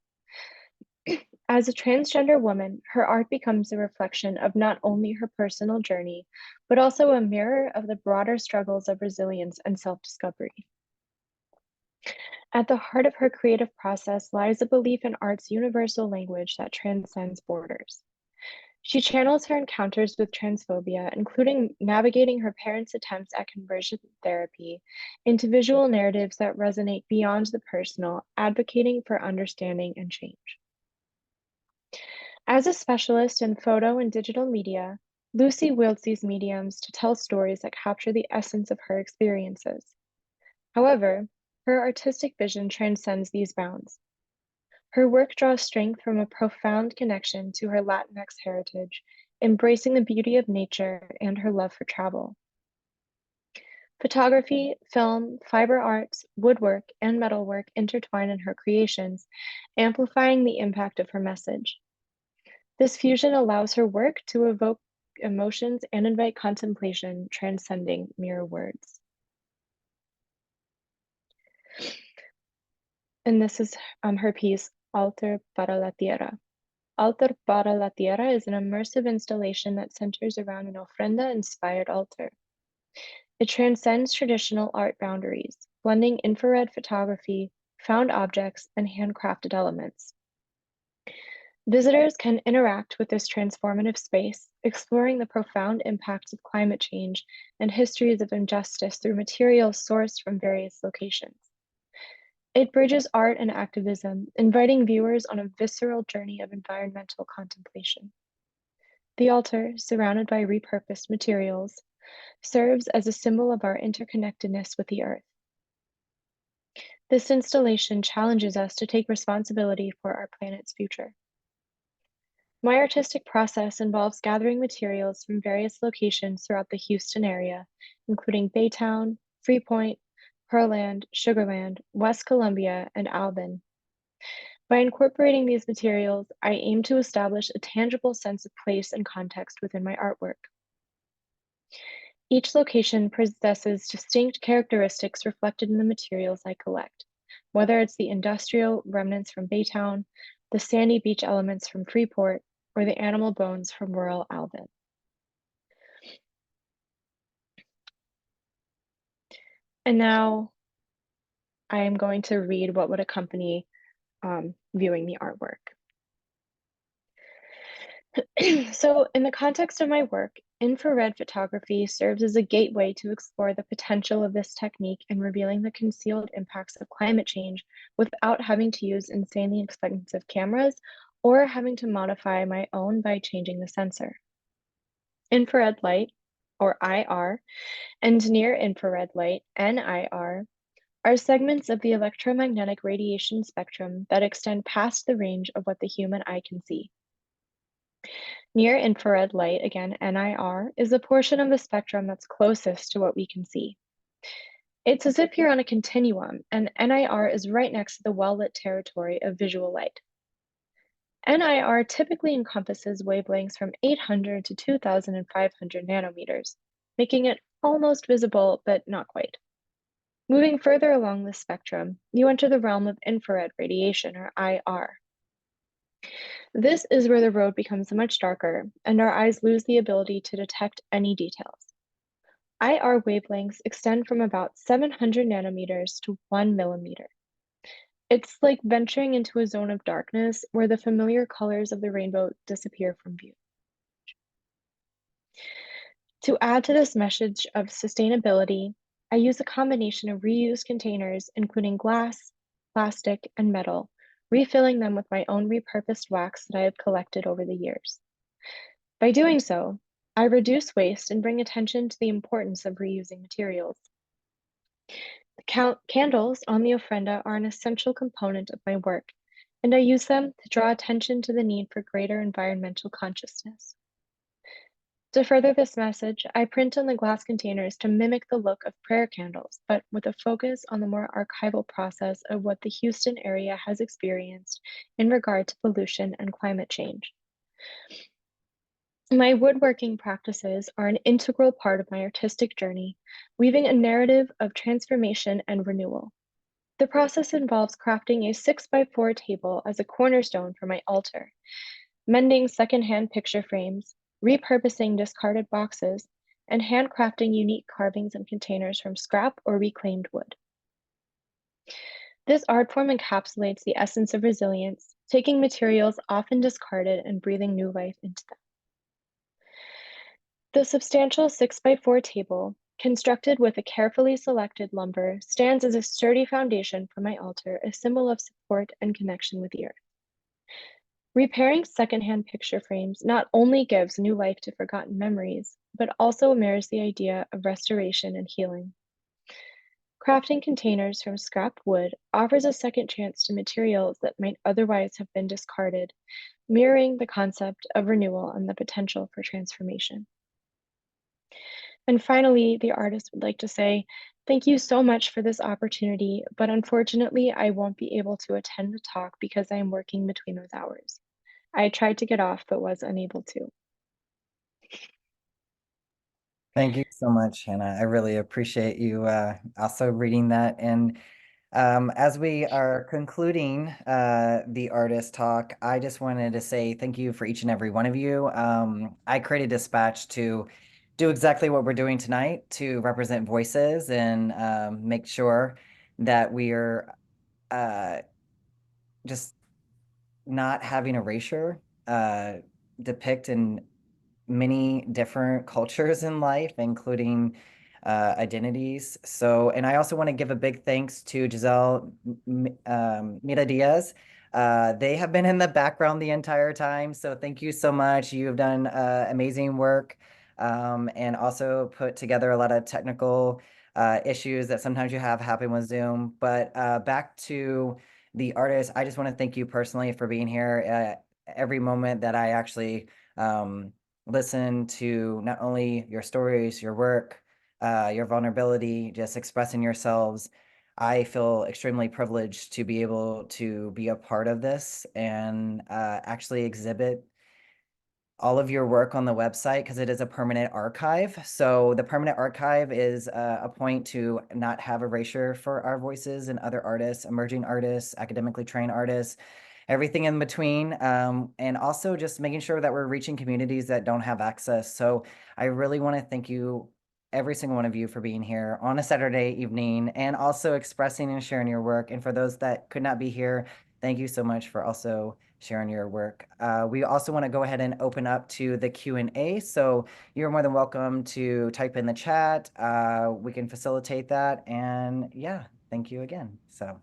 As a transgender woman, her art becomes a reflection of not only her personal journey, but also a mirror of the broader struggles of resilience and self-discovery. At the heart of her creative process lies a belief in art's universal language that transcends borders. She channels her encounters with transphobia, including navigating her parents' attempts at conversion therapy, into visual narratives that resonate beyond the personal, advocating for understanding and change. As a specialist in photo and digital media, Lucy wields these mediums to tell stories that capture the essence of her experiences. However, her artistic vision transcends these bounds. Her work draws strength from a profound connection to her Latinx heritage, embracing the beauty of nature and her love for travel. Photography, film, fiber arts, woodwork, and metalwork intertwine in her creations, amplifying the impact of her message. This fusion allows her work to evoke emotions and invite contemplation, transcending mere words. And this is her piece, Altar para la Tierra. Altar para la Tierra is an immersive installation that centers around an ofrenda-inspired altar. It transcends traditional art boundaries, blending infrared photography, found objects, and handcrafted elements. Visitors can interact with this transformative space, exploring the profound impacts of climate change and histories of injustice through materials sourced from various locations. It bridges art and activism, inviting viewers on a visceral journey of environmental contemplation. The altar, surrounded by repurposed materials, serves as a symbol of our interconnectedness with the earth. This installation challenges us to take responsibility for our planet's future. My artistic process involves gathering materials from various locations throughout the Houston area, including Baytown, Freepoint, Pearland, Sugarland, West Columbia, and Alvin. By incorporating these materials, I aim to establish a tangible sense of place and context within my artwork. Each location possesses distinct characteristics reflected in the materials I collect, whether it's the industrial remnants from Baytown, the sandy beach elements from Freeport, or the animal bones from rural Alvin. And now I am going to read what would accompany viewing the artwork. So in the context of my work, infrared photography serves as a gateway to explore the potential of this technique in revealing the concealed impacts of climate change without having to use insanely expensive cameras or having to modify my own by changing the sensor. infrared light, or IR, and near infrared light, NIR, are segments of the electromagnetic radiation spectrum that extend past the range of what the human eye can see. Near infrared light, again NIR, is the portion of the spectrum that's closest to what we can see. It's as if you're on a continuum, and NIR is right next to the well-lit territory of visual light. NIR typically encompasses wavelengths from 800 to 2,500 nanometers, making it almost visible, but not quite. Moving further along the spectrum, you enter the realm of infrared radiation, or IR. This is where the road becomes much darker, and our eyes lose the ability to detect any details. IR wavelengths extend from about 700 nanometers to 1 millimeter. It's like venturing into a zone of darkness where the familiar colors of the rainbow disappear from view. To add to this message of sustainability, I use a combination of reused containers, including glass, plastic, and metal, refilling them with my own repurposed wax that I have collected over the years. By doing so, I reduce waste and bring attention to the importance of reusing materials. The candles on the ofrenda are an essential component of my work, and I use them to draw attention to the need for greater environmental consciousness. To further this message, I print on the glass containers to mimic the look of prayer candles, but with a focus on the more archival process of what the Houston area has experienced in regard to pollution and climate change. My woodworking practices are an integral part of my artistic journey, weaving a narrative of transformation and renewal. The process involves crafting a 6x4 table as a cornerstone for my altar, mending secondhand picture frames, repurposing discarded boxes, and handcrafting unique carvings and containers from scrap or reclaimed wood. This art form encapsulates the essence of resilience, taking materials often discarded and breathing new life into them. The substantial 6x4 table, constructed with a carefully selected lumber, stands as a sturdy foundation for my altar, a symbol of support and connection with the earth. Repairing secondhand picture frames not only gives new life to forgotten memories, but also mirrors the idea of restoration and healing. Crafting containers from scrap wood offers a second chance to materials that might otherwise have been discarded, mirroring the concept of renewal and the potential for transformation. And finally, the artist would like to say, thank you so much for this opportunity, but unfortunately, I won't be able to attend the talk because I am working between those hours. I tried to get off, but was unable to. Thank you so much, Hannah. I really appreciate you also reading that. And as we are concluding the artist talk, I just wanted to say thank you for each and every one of you. I created Dispatch to do exactly what we're doing tonight, to represent voices and make sure that we are just not having erasure depict in many different cultures in life, including identities. So, and I also want to give a big thanks to Giselle Mira Diaz. They have been in the background the entire time. So thank you so much. You've done amazing work and also put together a lot of technical issues that sometimes you have happen with Zoom. But back to the artist, I just want to thank you personally for being here. Every moment that I actually listen to not only your stories, your work, your vulnerability, just expressing yourselves, I feel extremely privileged to be able to be a part of this and actually exhibit all of your work on the website because it is a permanent archive. So the permanent archive is a point to not have erasure for our voices and other artists, emerging artists, academically trained artists, everything in between, and also just making sure that we're reaching communities that don't have access. So I really want to thank you, every single one of you, for being here on a Saturday evening and also expressing and sharing your work. And for those that could not be here, thank you so much for also sharing your work. We also want to go ahead and open up to the Q&A. So you're more than welcome to type in the chat. We can facilitate that. And yeah, thank you again. So.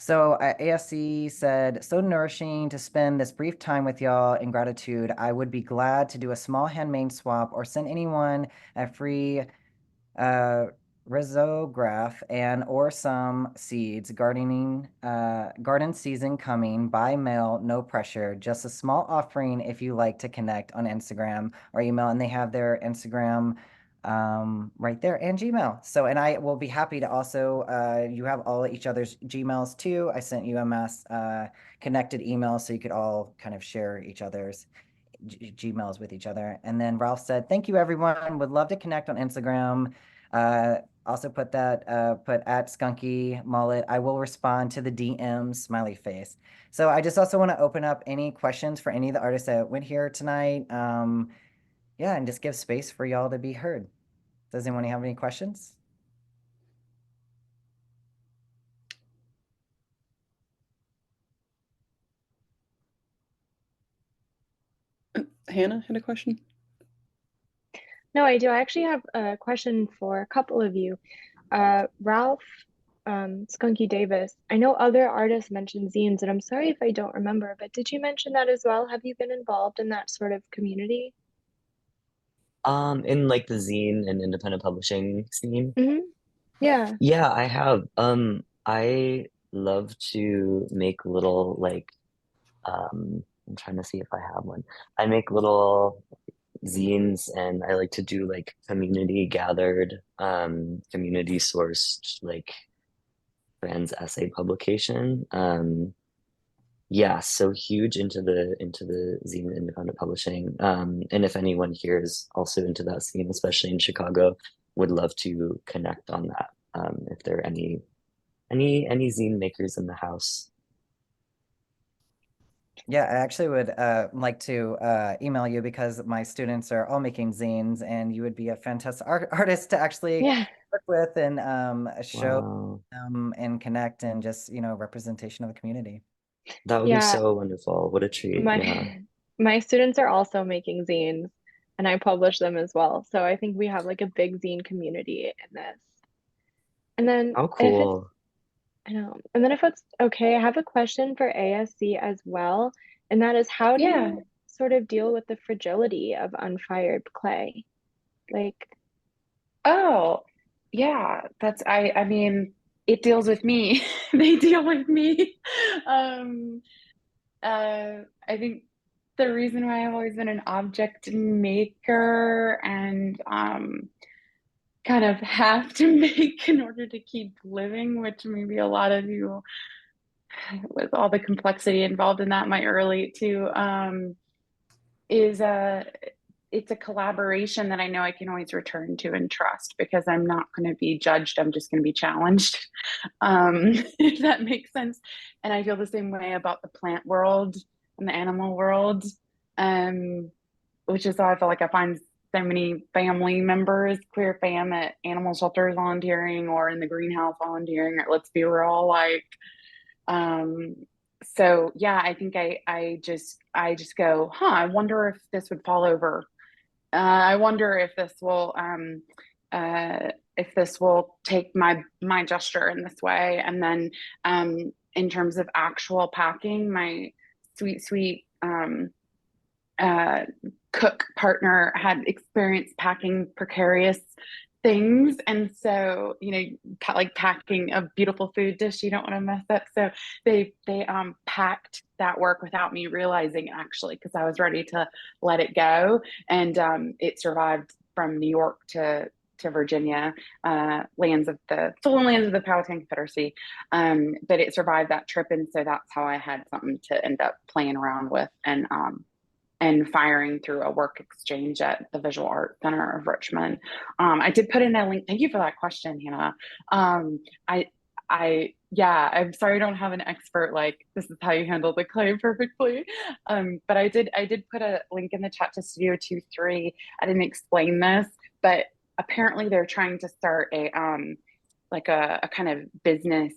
So ASC said, so nourishing to spend this brief time with y'all in gratitude. I would be glad to do a small handmade swap or send anyone a free risograph and or some seeds. Garden season coming by mail, no pressure. Just a small offering if you like to connect on Instagram or email. And they have their Instagram right there and Gmail. So, and I will be happy to also, you have all each other's Gmails too. I sent you a mass connected email so you could all kind of share each other's Gmails with each other. And then Ralph said, thank you, everyone. Would love to connect on Instagram. Also put that, put at Skunky Mullet. I will respond to the DM, smiley face. So I just also want to open up any questions for any of the artists that went here tonight. Yeah, and just give space for y'all to be heard. Does anyone have any questions? Hannah had a question. No, I do. I actually have a question for a couple of you. Ralph, Skunky Davis. I know other artists mentioned zines, and I'm sorry if I don't remember, but did you mention that as well? Have you been involved in that sort of community? In like the zine and independent publishing scene. Yeah. Yeah, I have. I love to make little like I'm trying to see if I have one. I make little zines and I like to do like community gathered, community sourced like trans essay publication. Yeah, so huge into the zine independent publishing. And if anyone here is also into that scene, especially in Chicago, would love to connect on that. If there are any zine makers in the house. Yeah, I actually would like to email you because my students are all making zines, and you would be a fantastic artist to actually work with and show Wow. them and connect and just, you know, representation of the community. That would be so wonderful. What a treat. Yeah. My students are also making zines, and I publish them as well. So I think we have like a big zine community in this. And then How cool. I know. And then if it's okay, I have a question for ASC as well, and that is how do you sort of deal with the fragility of unfired clay? Like, oh, yeah, that's I mean, it deals with me. They deal with me. I think the reason why I've always been an object maker and kind of have to make in order to keep living, which maybe a lot of you, with all the complexity involved in that, might relate to, is it's a collaboration that I know I can always return to and trust because I'm not going to be judged. I'm just going to be challenged, if that makes sense. And I feel the same way about the plant world and the animal world, which is why I feel like I find so many family members, queer fam, at animal shelters volunteering or in the greenhouse volunteering. Or Let's Be Real, like, so yeah, I think I just go, I wonder if this would fall over. I wonder if this will take my gesture in this way. And then in terms of actual packing, my sweet cook partner had experience packing precarious things, and so like packing a beautiful food dish you don't want to mess up, so they packed that work without me realizing, actually, because I was ready to let it go. And it survived from New York to Virginia, lands of the stolen lands of the Powhatan Confederacy, but it survived that trip, and so that's how I had something to end up playing around with and firing through a work exchange at the Visual Arts Center of Richmond. I did put in a link. Thank you for that question, Hannah. I'm sorry I don't have an expert like this is how you handle the clay perfectly. But I did put a link in the chat to Studio 23. I didn't explain this, but apparently they're trying to start a like a kind of business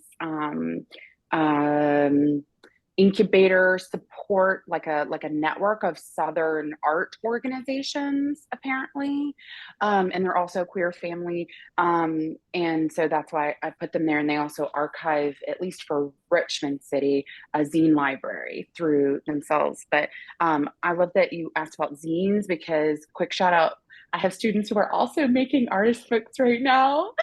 incubator support, like a network of Southern art organizations, apparently. And they're also a queer family. And so that's why I put them there. And they also archive, at least for Richmond City, a zine library through themselves. But I love that you asked about zines, because quick shout out, I have students who are also making artist books right now.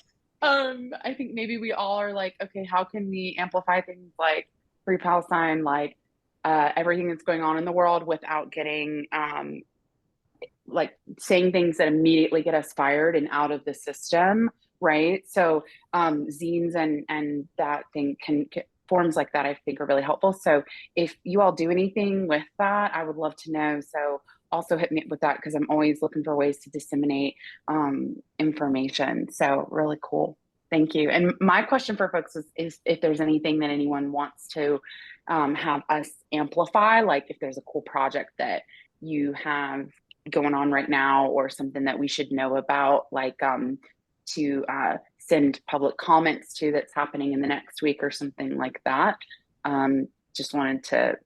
I think maybe we all are like, okay, how can we amplify things like Free Palestine, like everything that's going on in the world, without getting like saying things that immediately get us fired and out of the system, right? So zines and that thing can forms like that, I think, are really helpful. So if you all do anything with that, I would love to know. So also hit me up with that, because I'm always looking for ways to disseminate information. So really cool. Thank you. And my question for folks is if there's anything that anyone wants to have us amplify, like if there's a cool project that you have going on right now, or something that we should know about, like to send public comments to, that's happening in the next week or something like that. Just wanted to,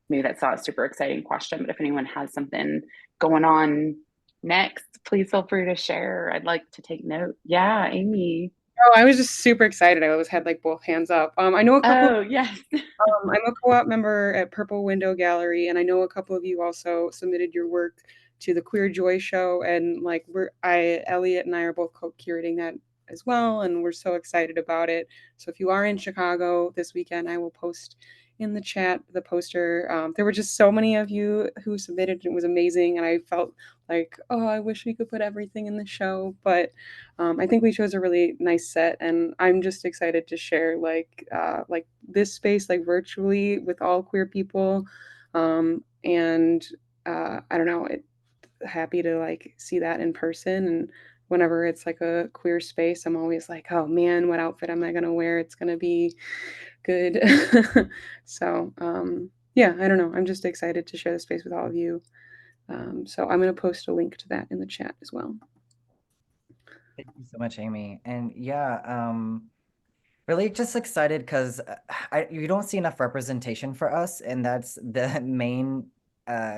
maybe that's not a super exciting question, but if anyone has something going on next, please feel free to share. I'd like to take note. Yeah, Amy. Oh, I was just super excited. I always had like both hands up. I know a couple. Oh, yes. I'm a co-op member at Purple Window Gallery, and I know a couple of you also submitted your work to the Queer Joy Show, and like Elliot and I are both co-curating that as well, and we're so excited about it. So if you are in Chicago this weekend, I will post in the chat the poster. There were just so many of you who submitted. It was amazing, and I felt like, oh, I wish we could put everything in the show, but I think we chose a really nice set, and I'm just excited to share like this space like virtually with all queer people, and I don't know, happy to like see that in person. And whenever it's like a queer space, I'm always like, oh man, what outfit am I gonna wear? It's gonna be good. So yeah, I don't know. I'm just excited to share the space with all of you. So I'm gonna post a link to that in the chat as well. Thank you so much, Amy. And yeah, really just excited because you don't see enough representation for us, and that's the main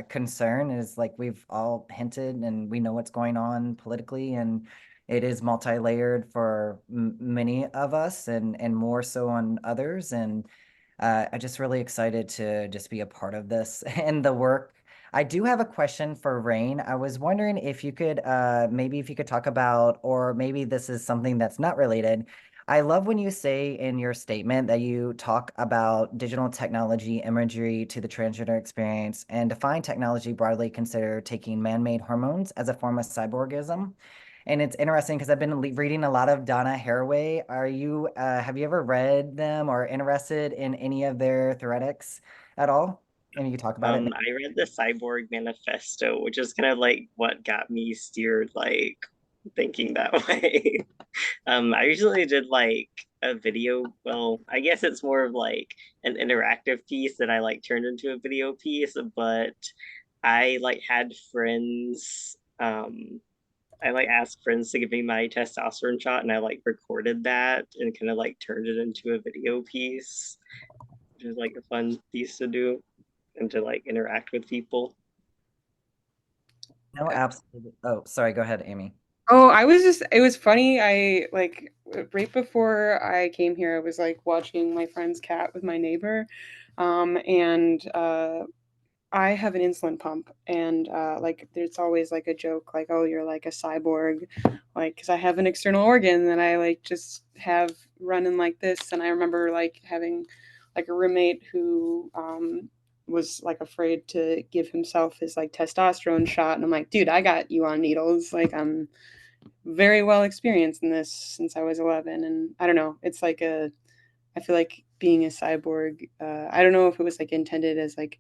concern. Is like we've all hinted, and we know what's going on politically, and it is multi-layered for many of us, and more so on others. And I'm just really excited to just be a part of this and the work. I do have a question for Rain. I was wondering if you could maybe if you could talk about, or maybe this is something that's not related. I love when you say in your statement that you talk about digital technology imagery to the transgender experience, and define technology broadly consider taking man-made hormones as a form of cyborgism. And it's interesting because I've been reading a lot of Donna Haraway. Have you ever read them or interested in any of their theoretics at all? And you can talk about it. I read the Cyborg Manifesto, which is kind of like what got me steered like thinking that way. I recently did like a video. Well, I guess it's more of like an interactive piece that I like turned into a video piece, but I like had friends. I like asked friends to give me my testosterone shot, and I like recorded that and kind of like turned it into a video piece, which is like a fun piece to do and to like interact with people. No, absolutely. Oh, sorry. Go ahead, Amy. Oh, it was funny. I like right before I came here, I was like watching my friend's cat with my neighbor. And I have an insulin pump, and like there's always like a joke like, oh, you're like a cyborg, like because I have an external organ that I like just have running like this. And I remember like having like a roommate who was like afraid to give himself his like testosterone shot, and I'm like, dude, I got you on needles. Like I'm very well experienced in this since I was 11, and I don't know. It's like I feel like being a cyborg. I don't know if it was like intended as like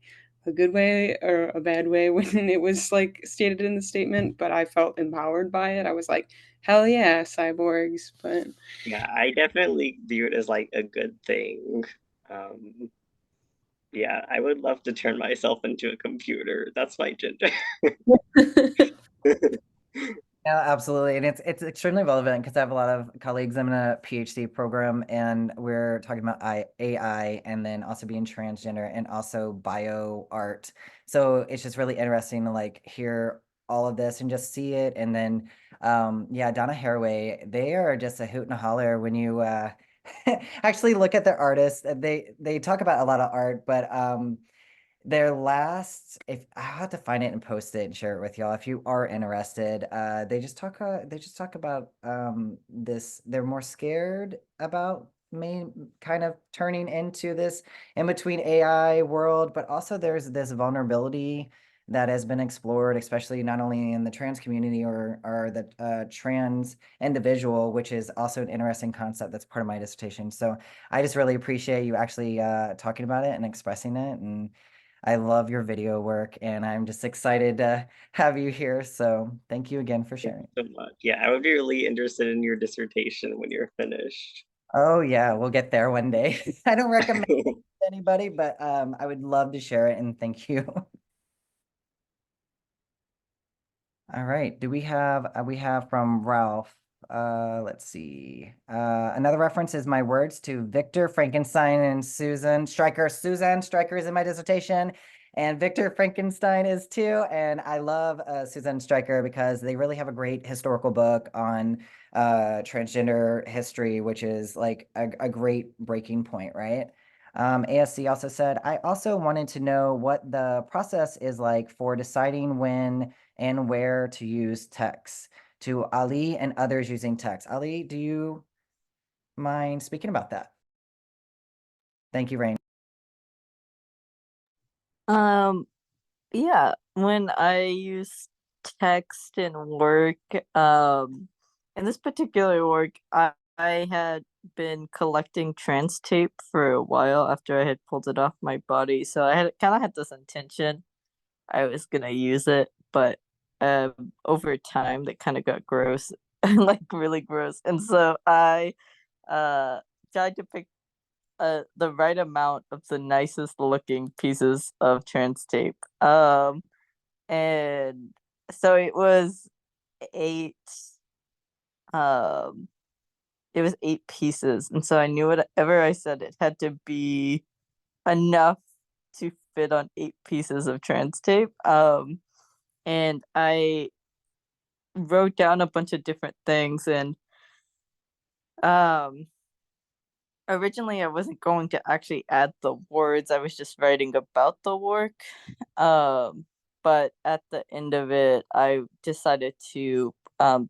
a good way or a bad way when it was like stated in the statement, but I felt empowered by it. I was like, hell yeah, cyborgs. But yeah, I definitely view it as like a good thing. Yeah, I would love to turn myself into a computer. That's my gender. Yeah, Yeah, absolutely. And it's extremely relevant because I have a lot of colleagues. I'm in a PhD program and we're talking about AI and then also being transgender and also bio art. So it's just really interesting to like hear all of this and just see it. And then yeah, Donna Haraway, they are just a hoot and a holler when you actually look at their artists. They talk about a lot of art, but their last, if I have to find it and post it and share it with y'all if you are interested, they just talk about this, they're more scared about kind of turning into this in between AI world, but also there's this vulnerability that has been explored, especially not only in the trans community or the trans individual, which is also an interesting concept that's part of my dissertation. So I just really appreciate you actually talking about it and expressing it. And I love your video work and I'm just excited to have you here. So thank you again for sharing. So much. Yeah, I would be really interested in your dissertation when you're finished. Oh yeah, we'll get there one day. I don't recommend it to anybody, but I would love to share it and thank you. All right, do we have from Ralph, let's see. Another reference is my words to Victor Frankenstein and Susan Stryker. Susan Stryker is in my dissertation and Victor Frankenstein is too. And I love Susan Stryker because they really have a great historical book on transgender history, which is like a great breaking point, right? ASC also said, I also wanted to know what the process is like for deciding when and where to use text. To Ali and others using text. Ali, do you mind speaking about that? Thank you, Rain. Yeah, when I use text in work, in this particular work, I had been collecting trans tape for a while after I had pulled it off my body, so I had kind of had this intention I was gonna use it, but over time that kind of got gross, like really gross, and so I tried to pick the right amount of the nicest looking pieces of trans tape. And so eight um it was 8 pieces, and so I knew whatever I said it had to be enough to fit on 8 pieces of trans tape. And I wrote down a bunch of different things, and um originally I wasn't going to actually add the words. I was just writing about the work. But at the end of it, I decided to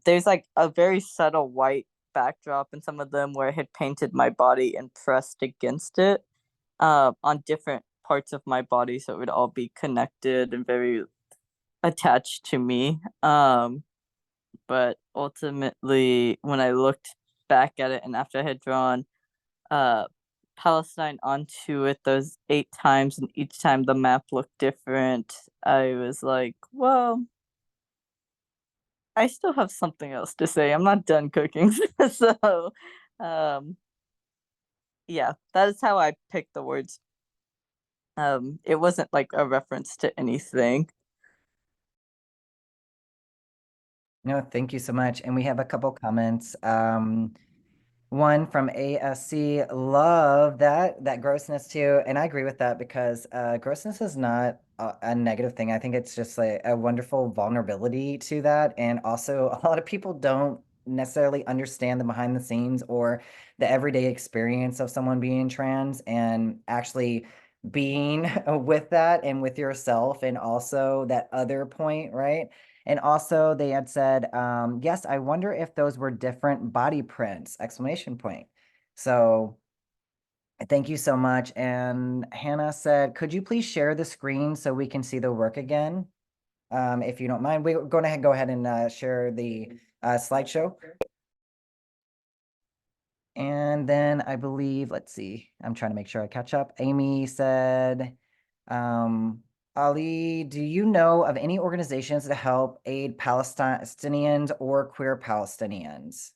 there's like a very subtle white backdrop in some of them where I had painted my body and pressed against it on different parts of my body so it would all be connected and very attached to me. But ultimately when I looked back at it and after I had drawn uh Palestine onto it those 8 times, and each time the map looked different, I was like, well, I still have something else to say. I'm not done cooking. So um yeah, that is how I picked the words. It wasn't like a reference to anything. No, thank you so much. And we have a couple comments. One from ASC, love that grossness too. And I agree with that because grossness is not a negative thing. I think it's just like a wonderful vulnerability to that. And also a lot of people don't necessarily understand the behind the scenes or the everyday experience of someone being trans and actually being with that and with yourself and also that other point, right? And also they had said, yes, I wonder if those were different body prints, exclamation point. So thank you so much. And Hannah said, could you please share the screen so we can see the work again? If you don't mind, we're going to go ahead and share the slideshow. And then I believe, let's see, I'm trying to make sure I catch up. Amy said, Ali, do you know of any organizations that help aid Palestinians or queer Palestinians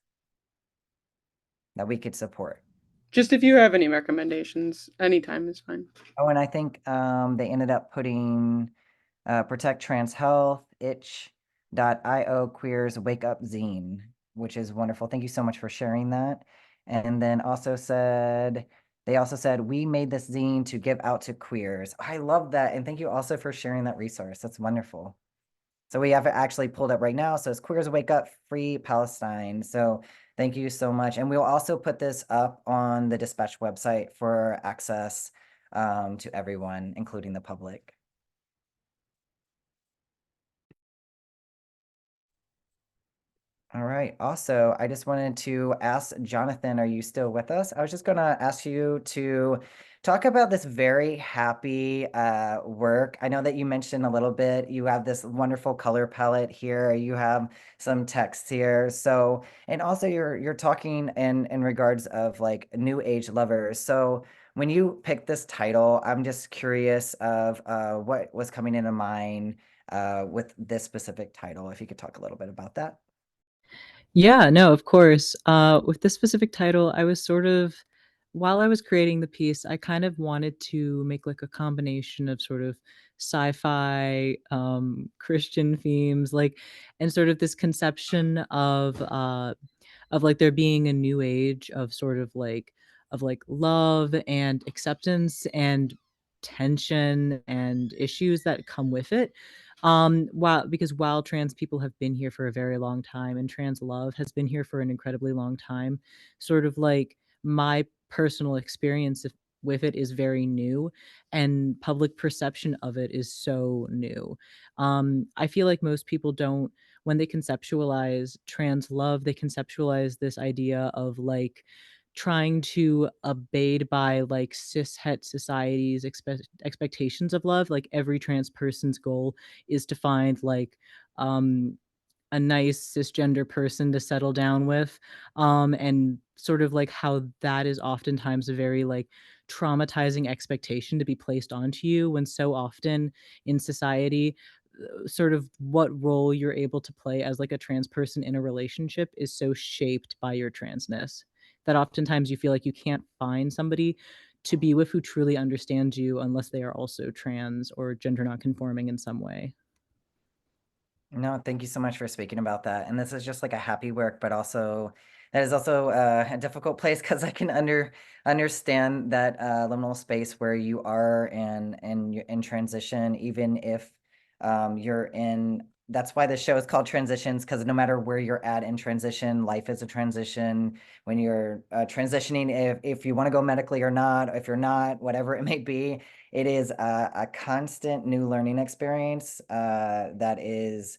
that we could support? Just if you have any recommendations, anytime is fine. Oh, and I think they ended up putting Protect Trans Health, Itch, io queers wake up zine, which is wonderful. Thank you so much for sharing that. And then they also said, we made this zine to give out to queers. I love that. And thank you also for sharing that resource. That's wonderful. So we have it actually pulled up right now. So it's Queers Wake Up Free Palestine. So thank you so much. And we'll also put this up on the Dispatch website for access to everyone, including the public. All right. Also, I just wanted to ask Jonathan, are you still with us? I was just going to ask you to talk about this very happy work. I know that you mentioned a little bit, you have this wonderful color palette here. You have some text here. So, and also you're talking in regards of like new age lovers. So when you picked this title, I'm just curious of what was coming into mind with this specific title. If you could talk a little bit about that. Yeah, no, of course. With this specific title, I was sort of, while I was creating the piece, I kind of wanted to make like a combination of sort of sci-fi, Christian themes, like, and sort of this conception of like there being a new age of like love and acceptance and tension and issues that come with it. While trans people have been here for a very long time and trans love has been here for an incredibly long time, sort of like my personal experience with it is very new, and public perception of it is so new. I feel like most people don't, when they conceptualize trans love, they conceptualize this idea of like trying to abide by like cis het society's expectations of love. Like every trans person's goal is to find like a nice cisgender person to settle down with, and sort of like how that is oftentimes a very like traumatizing expectation to be placed onto you, when so often in society sort of what role you're able to play as like a trans person in a relationship is so shaped by your transness that oftentimes you feel like you can't find somebody to be with who truly understands you unless they are also trans or gender nonconforming in some way. No, thank you so much for speaking about that. And this is just like a happy work, but also that is also a difficult place because I can understand that liminal space where you are and you're in transition, even if you're in. That's why the show is called Transitions, because no matter where you're at in transition, life is a transition. When you're transitioning, if you want to go medically or not, if you're not, whatever it may be, it is a constant new learning experience that is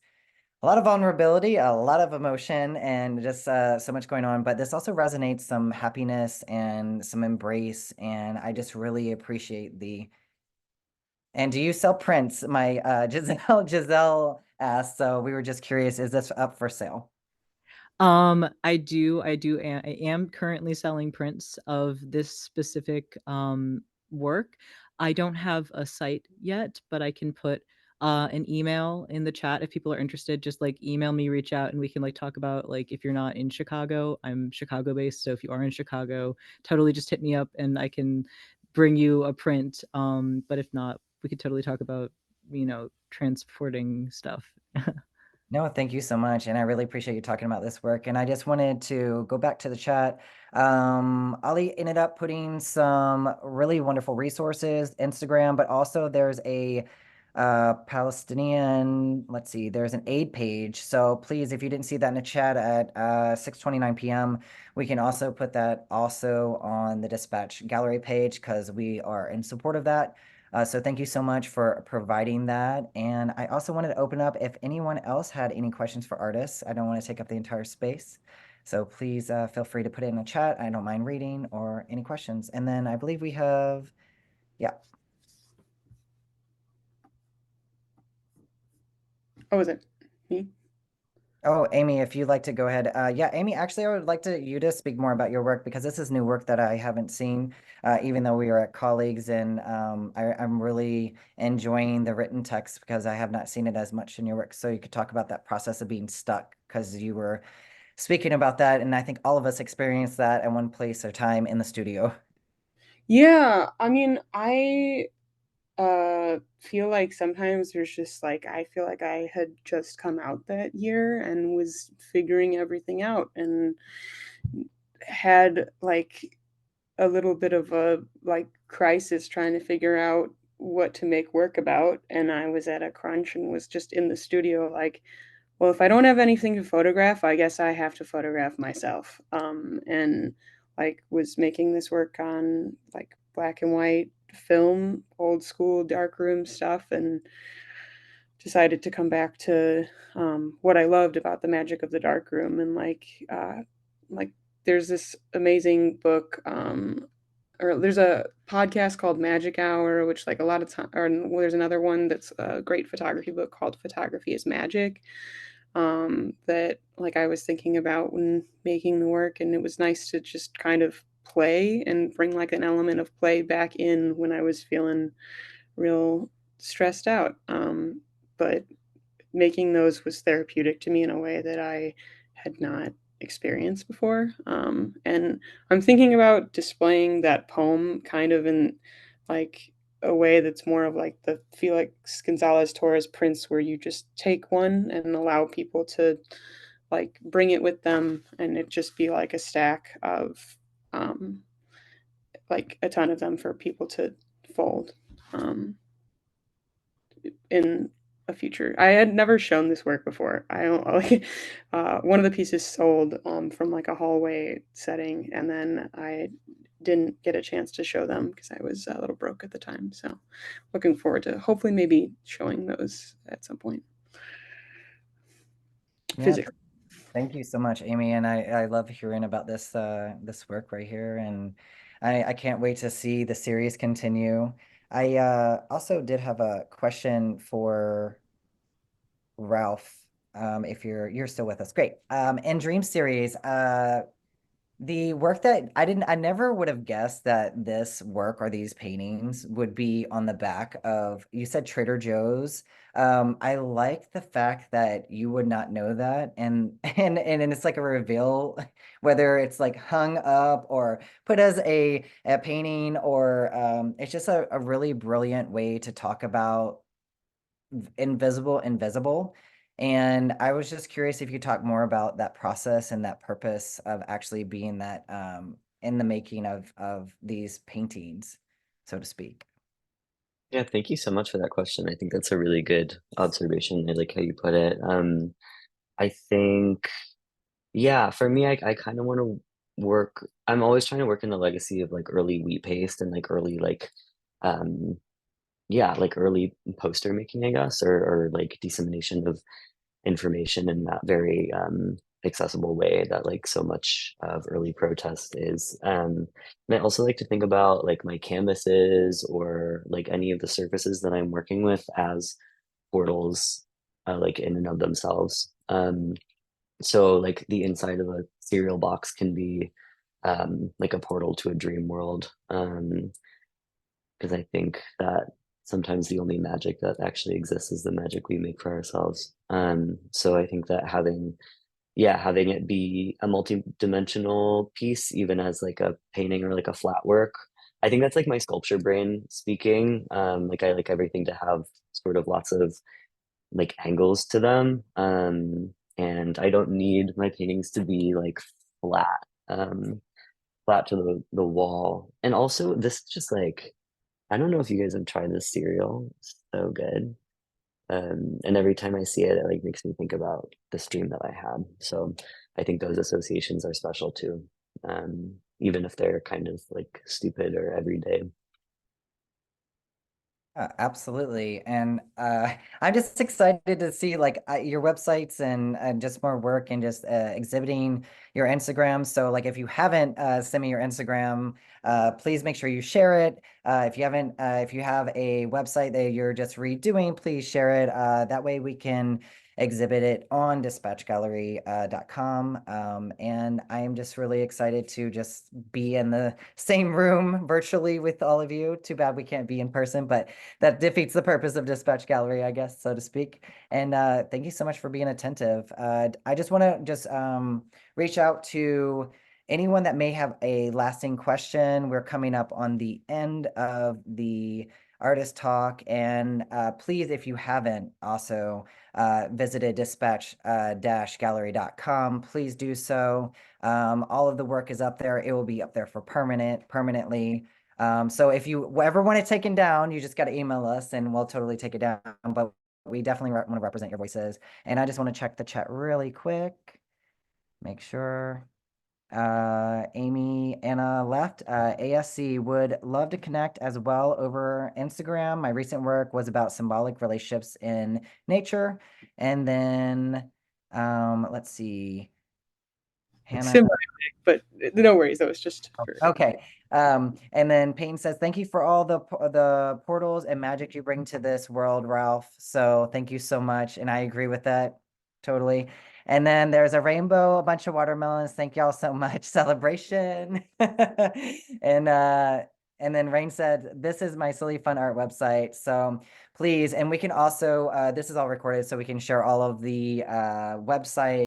a lot of vulnerability, a lot of emotion, and just so much going on. But this also resonates some happiness and some embrace. And I just really appreciate the. And do you sell prints? My Giselle asked. So we were just curious, is this up for sale? I am currently selling prints of this specific work. I don't have a site yet, but I can put an email in the chat if people are interested. Just like email me, reach out, and we can like talk about like if you're not in Chicago. I'm Chicago based, so if you are in Chicago, totally just hit me up and I can bring you a print. But if not, we could totally talk about, you know, transporting stuff. No, thank you so much. And I really appreciate you talking about this work. And I just wanted to go back to the chat. Ali ended up putting some really wonderful resources, Instagram, but also there's a Palestinian, let's see, there's an aid page. So please, if you didn't see that in the chat at 6:29 p.m., we can also put that also on the Dispatch Gallery page because we are in support of that. So thank you so much for providing that. And I also wanted to open up if anyone else had any questions for artists. I don't want to take up the entire space. So please feel free to put it in the chat. I don't mind reading or any questions. And then I believe we have, yeah. Oh, is it me? Oh, Amy, if you'd like to go ahead. Yeah, Amy, actually, I would like you to speak more about your work because this is new work that I haven't seen, even though we are at colleagues. And I'm really enjoying the written text because I have not seen it as much in your work. So you could talk about that process of being stuck because you were speaking about that. And I think all of us experienced that at one place or time in the studio. Yeah, I mean, I feel like sometimes there's just like I feel like I had just come out that year and was figuring everything out and had like a little bit of a like crisis trying to figure out what to make work about, and I was at a crunch and was just in the studio like, well, if I don't have anything to photograph, I guess I have to photograph myself. And like was making this work on like black and white film, old school darkroom stuff, and decided to come back to what I loved about the magic of the darkroom. And like there's this amazing book, or there's a podcast called Magic Hour, which like a lot of time, or there's another one that's a great photography book called Photography is Magic, that like I was thinking about when making the work, and it was nice to just kind of play and bring like an element of play back in when I was feeling real stressed out. But making those was therapeutic to me in a way that I had not experienced before. And I'm thinking about displaying that poem kind of in like a way that's more of like the Felix Gonzalez Torres prints, where you just take one and allow people to like bring it with them, and it just be like a stack of like a ton of them for people to fold. In a future. I had never shown this work before. I don't like one of the pieces sold from like a hallway setting, and then I didn't get a chance to show them because I was a little broke at the time. So looking forward to hopefully maybe showing those at some point. Yeah, Physically. thank you so much, Amy. And I love hearing about this this work right here. And I can't wait to see the series continue. I also did have a question for Ralph. If you're still with us, great. In Dream series, the work that I never would have guessed that this work or these paintings would be on the back of, you said Trader Joe's. I like the fact that you would not know that, and and it's like a reveal, whether it's like hung up or put as a painting, or it's just a really brilliant way to talk about invisible. And I was just curious if you could talk more about that process and that purpose of actually being that in the making of these paintings, so to speak. Yeah, thank you so much for that question. I think that's a really good observation. I like how you put it. I think, yeah, for me, I kind of want to work. I'm always trying to work in the legacy of like early wheat paste and like early um, yeah, like early poster making, I guess, or like dissemination of information in that very accessible way that like so much of early protest is. And I also like to think about like my canvases or like any of the surfaces that I'm working with as portals, like in and of themselves. So like the inside of a cereal box can be like a portal to a dream world. Because I think that sometimes the only magic that actually exists is the magic we make for ourselves. So I think that having it be a multi-dimensional piece, even as like a painting or like a flat work, I think that's like my sculpture brain speaking. Like I like everything to have sort of lots of like angles to them. And I don't need my paintings to be like flat, flat to the wall. And also this just like, I don't know if you guys have tried this cereal. It's so good. And every time I see it, it like makes me think about this dream that I had. So I think those associations are special too. Even if they're kind of like stupid or everyday. Absolutely. And I'm just excited to see like your websites and just more work and just exhibiting your Instagram. So like if you haven't sent me your Instagram, please make sure you share it. If you haven't, if you have a website that you're just redoing, please share it. That way we can exhibit it on dispatchgallery.com. And I am just really excited to just be in the same room virtually with all of you. Too bad we can't be in person, but that defeats the purpose of Dispatch Gallery, I guess, so to speak. And thank you so much for being attentive. I just want to just reach out to anyone that may have a lasting question. We're coming up on the end of the Artist Talk. And please, if you haven't also visited dispatch-gallery.com, please do so. All of the work is up there. It will be up there for permanently. So if you ever want it taken down, you just got to email us and we'll totally take it down. But we definitely want to represent your voices. And I just want to check the chat really quick. Make sure. Amy Anna left. ASC would love to connect as well over Instagram. My recent work was about symbolic relationships in nature. And then let's see. Hannah. Symbiotic, but no worries. That was just for Okay. And then Payne says, thank you for all the portals and magic you bring to this world, Ralph. So thank you so much. And I agree with that totally. And then there's a rainbow, a bunch of watermelons. Thank y'all so much. Celebration. And then Rain said, this is my Silly Fun Art website. So please, and we can also, this is all recorded, so we can share all of the website